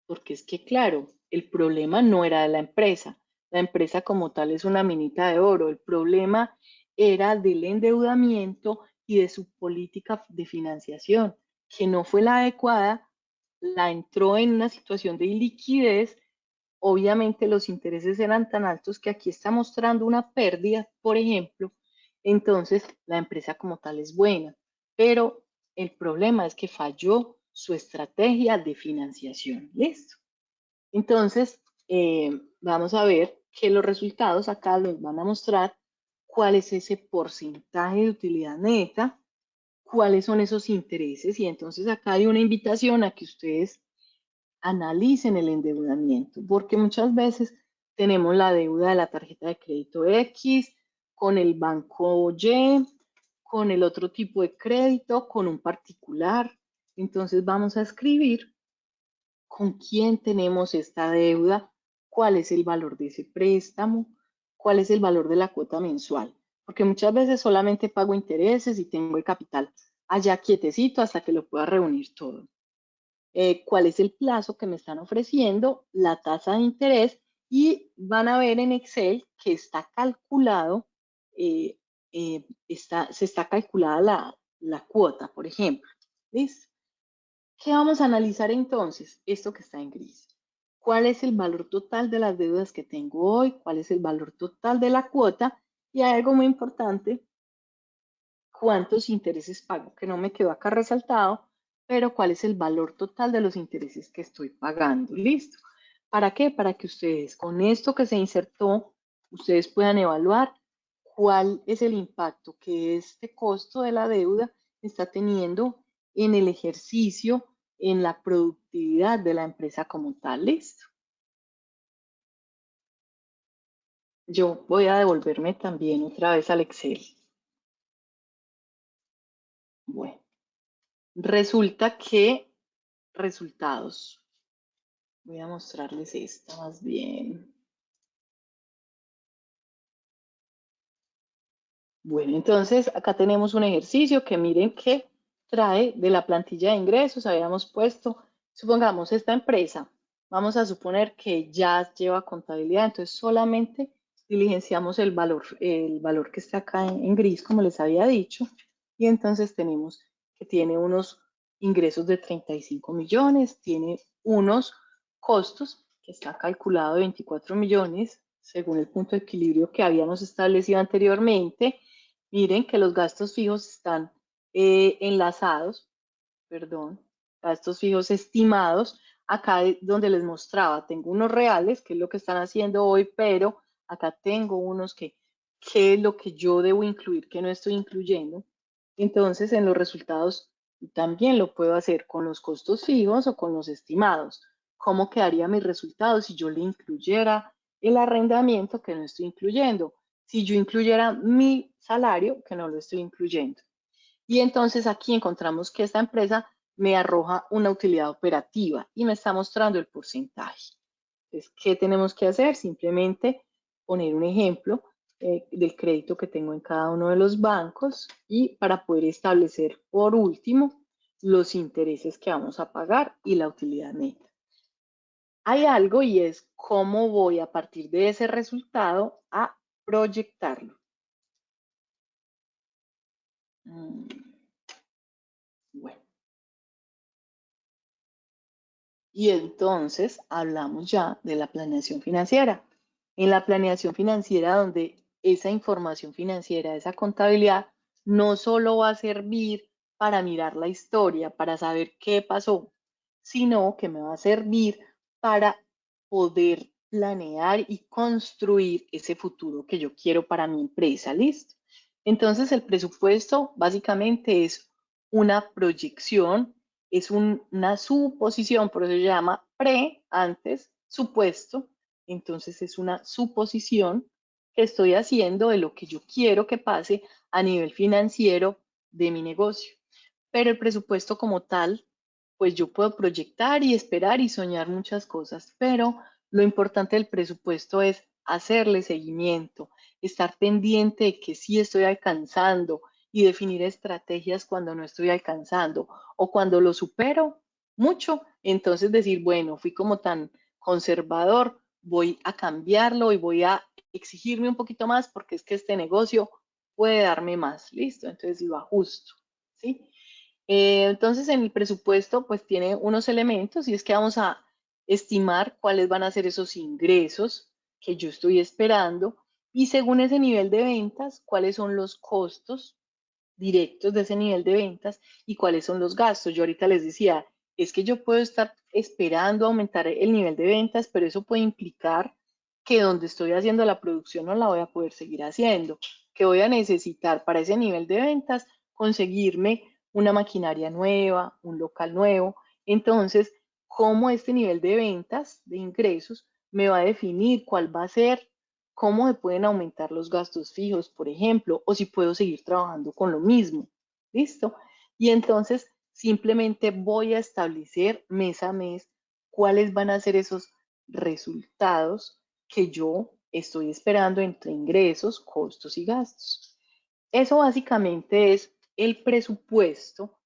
porque es que claro, el problema no era de la empresa como tal es una minita de oro, el problema era del endeudamiento y de su política de financiación, que no fue la adecuada, la entró en una situación de iliquidez, obviamente los intereses eran tan altos que aquí está mostrando una pérdida, por ejemplo, entonces la empresa como tal es buena, pero el problema es que falló su estrategia de financiación. ¿Listo? Entonces, vamos a ver que los resultados acá nos van a mostrar cuál es ese porcentaje de utilidad neta, cuáles son esos intereses, y entonces acá hay una invitación a que ustedes analicen el endeudamiento, porque muchas veces tenemos la deuda de la tarjeta de crédito X, con el banco Y, con el otro tipo de crédito, con un particular. Entonces vamos a escribir con quién tenemos esta deuda, cuál es el valor de ese préstamo, cuál es el valor de la cuota mensual, porque muchas veces solamente pago intereses y tengo el capital allá quietecito hasta que lo pueda reunir todo. Cuál es el plazo que me están ofreciendo, la tasa de interés, y van a ver en Excel que está calculado, se está calculada la cuota, por ejemplo. ¿Listo? ¿Qué vamos a analizar entonces? Esto que está en gris. ¿Cuál es el valor total de las deudas que tengo hoy? ¿Cuál es el valor total de la cuota? Y hay algo muy importante, ¿cuántos intereses pago? Que no me quedó acá resaltado, pero ¿cuál es el valor total de los intereses que estoy pagando? ¿Listo? ¿Para qué? Para que ustedes, con esto que se insertó, ustedes puedan evaluar cuál es el impacto que este costo de la deuda está teniendo en el ejercicio, en la productividad de la empresa como tal. ¿Listo? Yo voy a devolverme también otra vez al Excel. Bueno, resulta que resultados. Voy a mostrarles esta más bien. Bueno, entonces acá tenemos un ejercicio que miren que trae de la plantilla de ingresos. Habíamos puesto, supongamos esta empresa, vamos a suponer que ya lleva contabilidad, entonces solamente diligenciamos el valor que está acá en gris, como les había dicho, y entonces tenemos que tiene unos ingresos de 35 millones, tiene unos costos que está calculado de 24 millones, según el punto de equilibrio que habíamos establecido anteriormente. Miren que los gastos fijos están enlazados, perdón, gastos fijos estimados. Acá donde les mostraba, tengo unos reales, que es lo que están haciendo hoy, pero acá tengo unos que es lo que yo debo incluir, que no estoy incluyendo. Entonces, en los resultados También lo puedo hacer con los costos fijos o con los estimados. ¿Cómo quedaría mi resultado si yo le incluyera el arrendamiento que no estoy incluyendo? Si yo incluyera mi salario que no lo estoy incluyendo. Y entonces aquí encontramos que esta empresa me arroja una utilidad operativa y me está mostrando el porcentaje. Entonces, ¿qué tenemos que hacer? Simplemente poner un ejemplo del crédito que tengo en cada uno de los bancos y para poder establecer por último los intereses que vamos a pagar y la utilidad neta. Hay algo y es cómo voy a partir de ese resultado a proyectarlo. Bueno. Y entonces hablamos ya de la planeación financiera. En la planeación financiera, donde esa información financiera, esa contabilidad, no solo va a servir para mirar la historia, para saber qué pasó, sino que me va a servir para poder planear y construir ese futuro que yo quiero para mi empresa. ¿Listo? Entonces el presupuesto básicamente es una proyección, es una suposición, por eso se llama antes, supuesto. Entonces es una suposición que estoy haciendo de lo que yo quiero que pase a nivel financiero de mi negocio. Pero el presupuesto como tal, pues yo puedo proyectar y esperar y soñar muchas cosas, pero lo importante del presupuesto es hacerle seguimiento, estar pendiente de que sí estoy alcanzando y definir estrategias cuando no estoy alcanzando o cuando lo supero mucho, entonces decir, bueno, fui como tan conservador, voy a cambiarlo y voy a exigirme un poquito más porque es que este negocio puede darme más, listo, entonces lo ajusto, ¿sí? Entonces en el presupuesto pues tiene unos elementos y es que vamos a estimar cuáles van a ser esos ingresos que yo estoy esperando y según ese nivel de ventas, cuáles son los costos directos de ese nivel de ventas y cuáles son los gastos. Yo ahorita les decía, es que yo puedo estar esperando aumentar el nivel de ventas, pero eso puede implicar que donde estoy haciendo la producción no la voy a poder seguir haciendo, que voy a necesitar para ese nivel de ventas conseguirme una maquinaria nueva, un local nuevo. Entonces, cómo este nivel de ventas, de ingresos, me va a definir cuál va a ser, cómo se pueden aumentar los gastos fijos, por ejemplo, o si puedo seguir trabajando con lo mismo. ¿Listo? Y entonces simplemente voy a establecer mes a mes cuáles van a ser esos resultados que yo estoy esperando entre ingresos, costos y gastos. Eso básicamente es el presupuesto.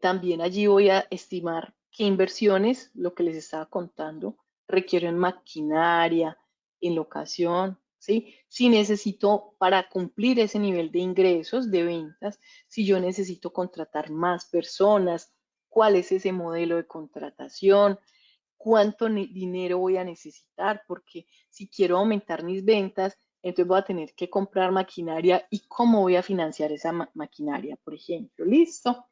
También allí voy a estimar qué inversiones, lo que les estaba contando, requieren maquinaria, en locación, ¿sí? Si necesito para cumplir ese nivel de ingresos, de ventas, si yo necesito contratar más personas, cuál es ese modelo de contratación, cuánto dinero voy a necesitar, porque si quiero aumentar mis ventas, entonces voy a tener que comprar maquinaria y cómo voy a financiar esa maquinaria, por ejemplo. ¿Listo?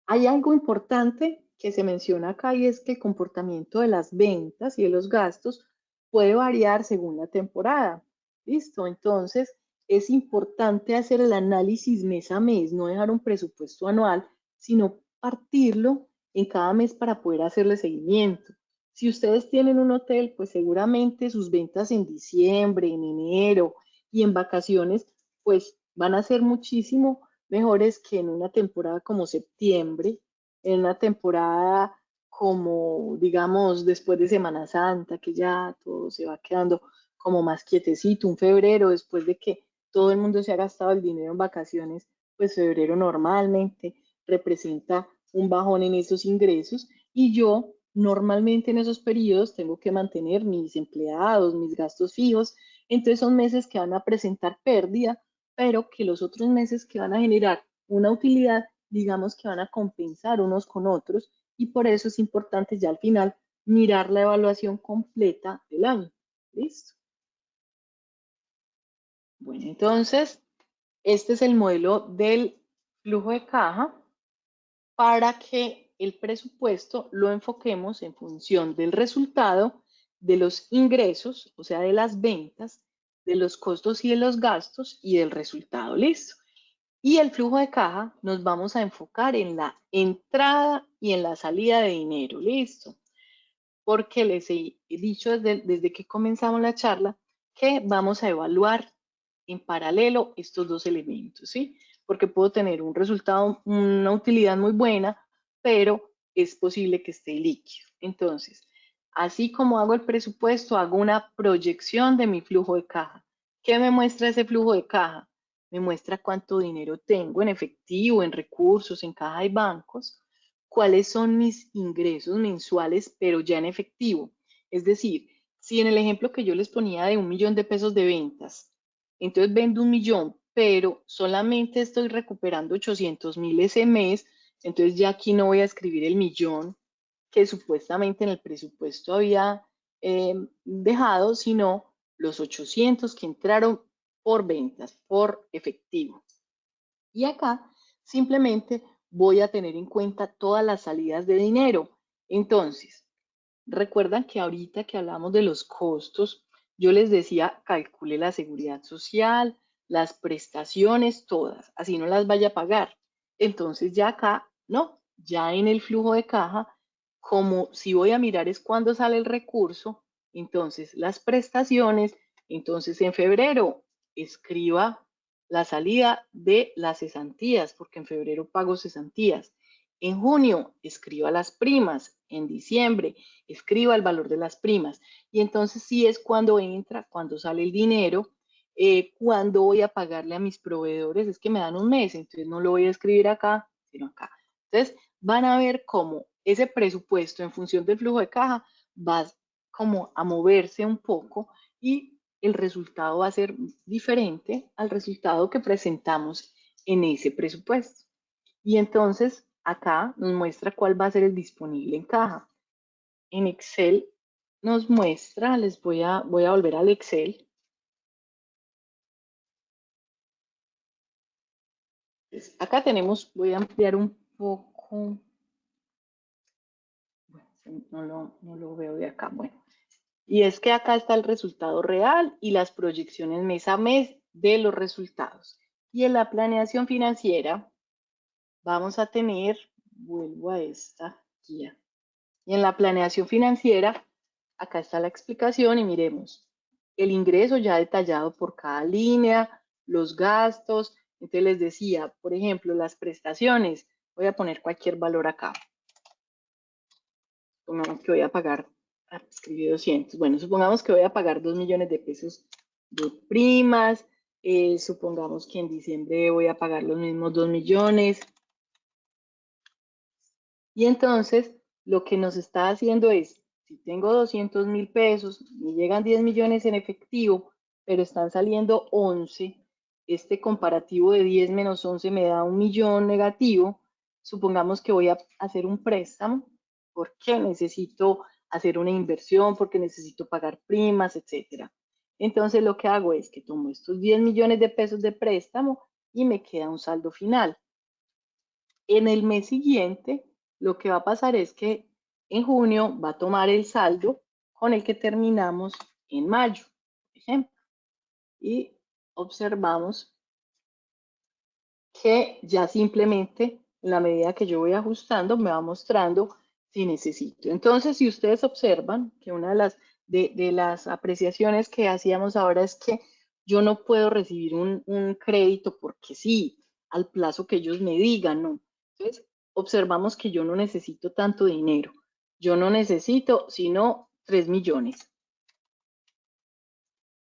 Hay algo importante que se menciona acá y es que el comportamiento de las ventas y de los gastos puede variar según la temporada. ¿Listo? Entonces, es importante hacer el análisis mes a mes, no dejar un presupuesto anual, sino partirlo en cada mes para poder hacerle seguimiento. Si ustedes tienen un hotel, pues seguramente sus ventas en diciembre, en enero y en vacaciones, pues van a ser muchísimo mejores que en una temporada como septiembre, en una temporada como, digamos, después de Semana Santa, que ya todo se va quedando como más quietecito, un febrero, después de que todo el mundo se ha gastado el dinero en vacaciones, pues febrero normalmente representa un bajón en esos ingresos y yo normalmente en esos periodos tengo que mantener mis empleados, mis gastos fijos, entonces son meses que van a presentar pérdida, pero que los otros meses que van a generar una utilidad, digamos que van a compensar unos con otros y por eso es importante ya al final mirar la evaluación completa del año. ¿Listo? Bueno, entonces, este es el modelo del flujo de caja para que el presupuesto lo enfoquemos en función del resultado, de los ingresos, o sea, de las ventas, de los costos y de los gastos y del resultado. ¿Listo? Y el flujo de caja nos vamos a enfocar en la entrada y en la salida de dinero. Listo. Porque les he dicho desde que comenzamos la charla que vamos a evaluar en paralelo estos dos elementos, ¿sí? Porque puedo tener un resultado, una utilidad muy buena, pero es posible que esté líquido. Entonces, así como hago el presupuesto, hago una proyección de mi flujo de caja. ¿Qué me muestra ese flujo de caja? Me muestra cuánto dinero tengo en efectivo, en recursos, en caja de bancos, cuáles son mis ingresos mensuales, pero ya en efectivo. Es decir, si en el ejemplo que yo les ponía de 1 millón de pesos de ventas, entonces vendo 1 millón, pero solamente estoy recuperando 800.000 ese mes, entonces ya aquí no voy a escribir el millón que supuestamente en el presupuesto había dejado, sino los 800 que entraron por ventas, por efectivo. Y acá simplemente voy a tener en cuenta todas las salidas de dinero. Entonces, recuerdan que ahorita que hablamos de los costos, yo les decía, calcule la seguridad social, las prestaciones, todas, así no las vaya a pagar. Entonces ya acá, no, ya en el flujo de caja, como si voy a mirar es cuándo sale el recurso, entonces las prestaciones, entonces en febrero escriba la salida de las cesantías, porque en febrero pago cesantías. En junio escriba las primas, en diciembre escriba el valor de las primas. Y entonces sí es cuando entra, cuando sale el dinero, cuando voy a pagarle a mis proveedores, es que me dan un mes, entonces no lo voy a escribir acá, sino acá. Entonces van a ver cómo ese presupuesto en función del flujo de caja va como a moverse un poco y el resultado va a ser diferente al resultado que presentamos en ese presupuesto. Y entonces acá nos muestra cuál va a ser el disponible en caja. En Excel nos muestra, voy a volver al Excel. Entonces, acá tenemos, voy a ampliar un poco, bueno, no lo veo de acá, bueno. Y es que acá está el resultado real y las proyecciones mes a mes de los resultados. Y en la planeación financiera vamos a tener, vuelvo a esta guía. Y en la planeación financiera, acá está la explicación y miremos el ingreso ya detallado por cada línea, los gastos. Entonces les decía, por ejemplo, las prestaciones. Voy a poner cualquier valor acá. Supongamos que voy a pagar, escribí 200. Bueno, supongamos que voy a pagar 2 millones de pesos de primas. Supongamos que en diciembre voy a pagar los mismos 2 millones. Y entonces lo que nos está haciendo es, si tengo 200.000 pesos, me llegan 10 millones en efectivo, pero están saliendo 11, este comparativo de 10 menos 11 me da 1 millón negativo. Supongamos que voy a hacer un préstamo porque necesito hacer una inversión, porque necesito pagar primas, etcétera. Entonces lo que hago es que tomo estos 10 millones de pesos de préstamo y me queda un saldo final. En el mes siguiente, lo que va a pasar es que en junio va a tomar el saldo con el que terminamos en mayo, por ejemplo. Y observamos que ya simplemente en la medida que yo voy ajustando me va mostrando si necesito. Entonces, si ustedes observan que una de las apreciaciones que hacíamos ahora es que yo no puedo recibir un crédito porque sí, al plazo que ellos me digan, ¿no? Entonces, observamos que yo no necesito tanto dinero. Yo no necesito sino 3 millones.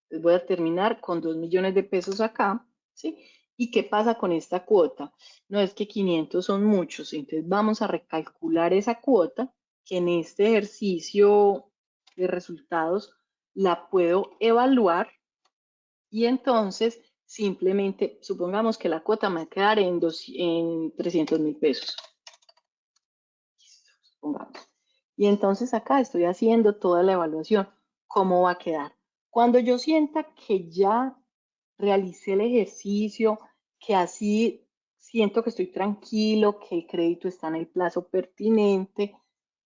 Entonces voy a terminar con 2 millones de pesos acá, ¿sí? ¿Y qué pasa con esta cuota? No es que 500 son muchos, entonces vamos a recalcular esa cuota que en este ejercicio de resultados la puedo evaluar y entonces simplemente supongamos que la cuota me va a quedar en 300.000 pesos. Supongamos. Y entonces acá estoy haciendo toda la evaluación. ¿Cómo va a quedar? Cuando yo sienta que ya realicé el ejercicio, que así siento que estoy tranquilo, que el crédito está en el plazo pertinente,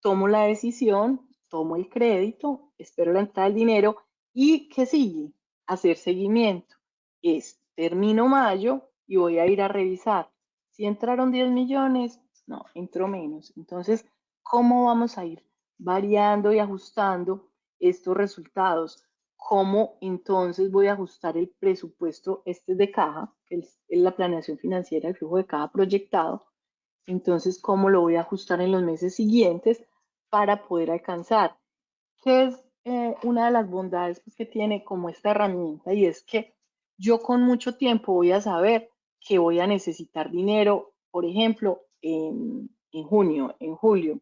tomo la decisión, tomo el crédito, espero la entrada del dinero y ¿qué sigue? Hacer seguimiento. Termino mayo y voy a ir a revisar. Si entraron 10 millones, no, entró menos. Entonces, ¿cómo vamos a ir variando y ajustando estos resultados? ¿Cómo entonces voy a ajustar el presupuesto este de caja, que es la planeación financiera, el flujo de caja proyectado? Entonces, ¿cómo lo voy a ajustar en los meses siguientes para poder alcanzar? ¿Qué es una de las bondades pues, que tiene como esta herramienta? Y es que yo con mucho tiempo voy a saber que voy a necesitar dinero, por ejemplo, en junio, en julio.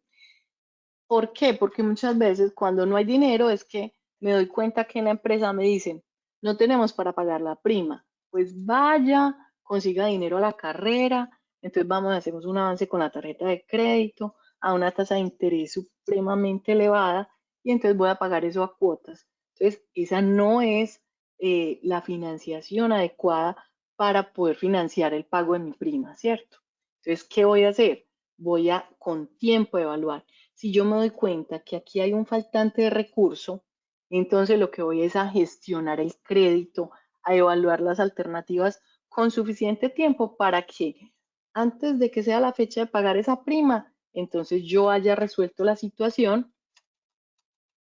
¿Por qué? Porque muchas veces cuando no hay dinero es que me doy cuenta que en la empresa me dicen, no tenemos para pagar la prima. Pues vaya, consiga dinero a la carrera, entonces vamos a hacer un avance con la tarjeta de crédito a una tasa de interés supremamente elevada y entonces voy a pagar eso a cuotas. Entonces, esa no es la financiación adecuada para poder financiar el pago de mi prima, ¿cierto? Entonces, ¿qué voy a hacer? Voy a con tiempo evaluar. Si yo me doy cuenta que aquí hay un faltante de recurso, entonces lo que voy es a gestionar el crédito, a evaluar las alternativas con suficiente tiempo para que antes de que sea la fecha de pagar esa prima, entonces yo haya resuelto la situación,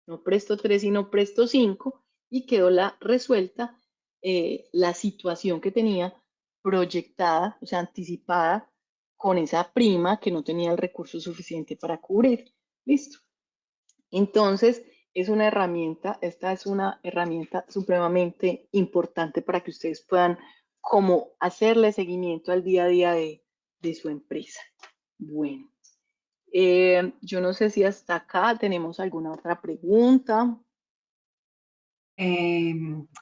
no presto 3 sino presto 5 y quedó resuelta la situación que tenía proyectada, o sea, anticipada con esa prima que no tenía el recurso suficiente para cubrir. Listo. Entonces, es una herramienta, esta es una herramienta supremamente importante para que ustedes puedan como hacerle seguimiento al día a día de su empresa. Bueno, yo no sé si hasta acá tenemos alguna otra pregunta.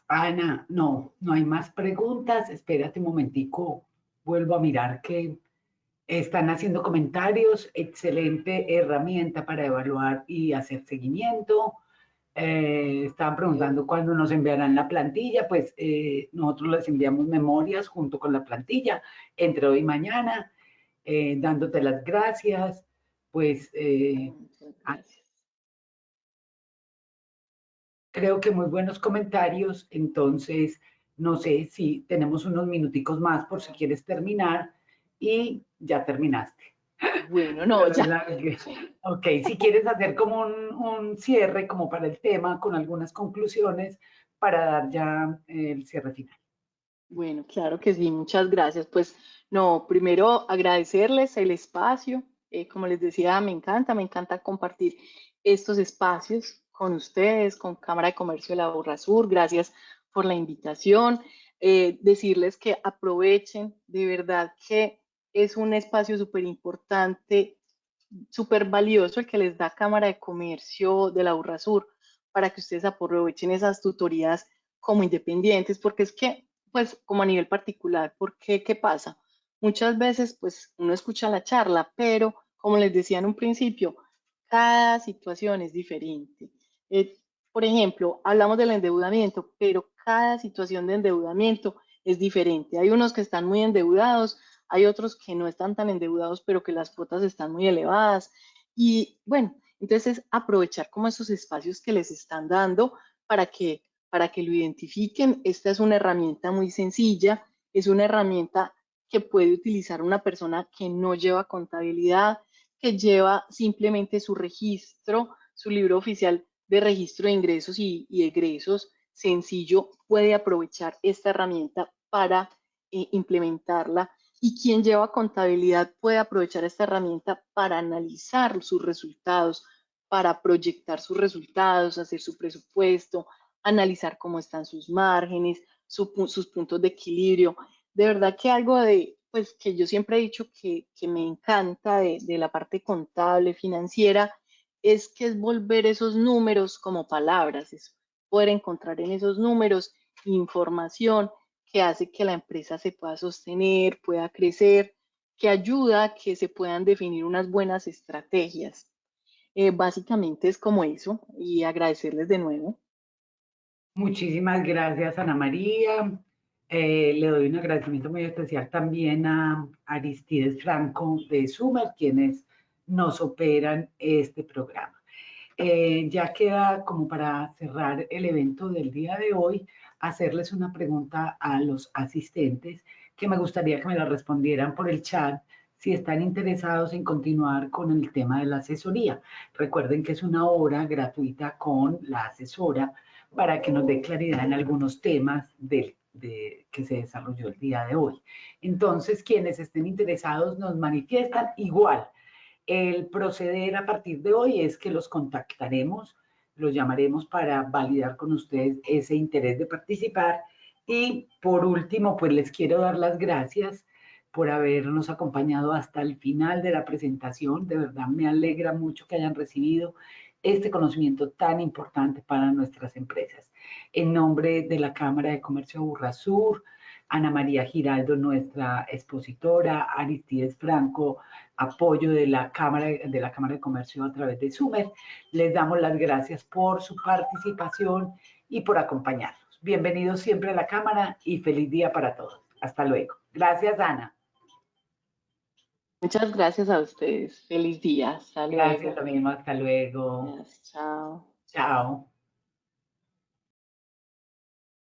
Ana, no hay más preguntas. Espérate un momentico, vuelvo a mirar que están haciendo comentarios. Excelente herramienta para evaluar y hacer seguimiento. Estaban preguntando cuándo nos enviarán la plantilla. Pues nosotros les enviamos memorias junto con la plantilla entre hoy y mañana, dándote las gracias. Pues Muchas gracias. creo que muy buenos comentarios. Entonces, no sé si tenemos unos minuticos más por si quieres terminar y ya terminaste. Bueno, no, ya. Ok, si quieres hacer como un cierre como para el tema con algunas conclusiones para dar ya el cierre final. Bueno, claro que sí, muchas gracias. Pues no, primero agradecerles el espacio. Como les decía, me encanta compartir estos espacios con ustedes, con Cámara de Comercio de la Urrasur. Gracias por la invitación. Decirles que aprovechen, de verdad que es un espacio súper importante, súper valioso el que les da Cámara de Comercio de la Urrasur para que ustedes aprovechen esas tutorías como independientes, porque es que pues como a nivel particular, porque ¿qué pasa? Muchas veces pues uno escucha la charla, pero como les decía en un principio, cada situación es diferente. Por ejemplo, hablamos del endeudamiento, pero cada situación de endeudamiento es diferente. Hay unos que están muy endeudados, hay otros que no están tan endeudados, pero que las cuotas están muy elevadas. Y bueno, entonces aprovechar como esos espacios que les están dando para que lo identifiquen. Esta es una herramienta muy sencilla, es una herramienta que puede utilizar una persona que no lleva contabilidad, que lleva simplemente su registro, su libro oficial de registro de ingresos y egresos sencillo, puede aprovechar esta herramienta para implementarla. Y quien lleva contabilidad puede aprovechar esta herramienta para analizar sus resultados, para proyectar sus resultados, hacer su presupuesto, analizar cómo están sus márgenes, sus puntos de equilibrio. De verdad que algo pues que yo siempre he dicho que me encanta de la parte contable, financiera, es que es volver esos números como palabras, es poder encontrar en esos números información que hace que la empresa se pueda sostener, pueda crecer, que ayuda a que se puedan definir unas buenas estrategias. Básicamente es como eso y agradecerles de nuevo. Muchísimas gracias, Ana María. Le doy un agradecimiento muy especial también a Aristides Franco de Sumer, quienes nos operan este programa. Ya queda como para cerrar el evento del día de hoy, hacerles una pregunta a los asistentes que me gustaría que me la respondieran por el chat si están interesados en continuar con el tema de la asesoría. Recuerden que es una hora gratuita con la asesora para que nos dé claridad en algunos temas que se desarrolló el día de hoy. Entonces, quienes estén interesados nos manifiestan igual. El proceder a partir de hoy es que los contactaremos, los llamaremos para validar con ustedes ese interés de participar. Y por último, pues les quiero dar las gracias por habernos acompañado hasta el final de la presentación. De verdad me alegra mucho que hayan recibido este conocimiento tan importante para nuestras empresas. En nombre de la Cámara de Comercio Burrasur, Ana María Giraldo, nuestra expositora, Aristides Franco, apoyo de la Cámara de Comercio a través de Sumer, les damos las gracias por su participación y por acompañarnos. Bienvenidos siempre a la Cámara y feliz día para todos. Hasta luego. Gracias, Ana. Muchas gracias a ustedes. Feliz día. Hasta Gracias, luego. lo mismo. Hasta luego. Gracias, chao. Chao.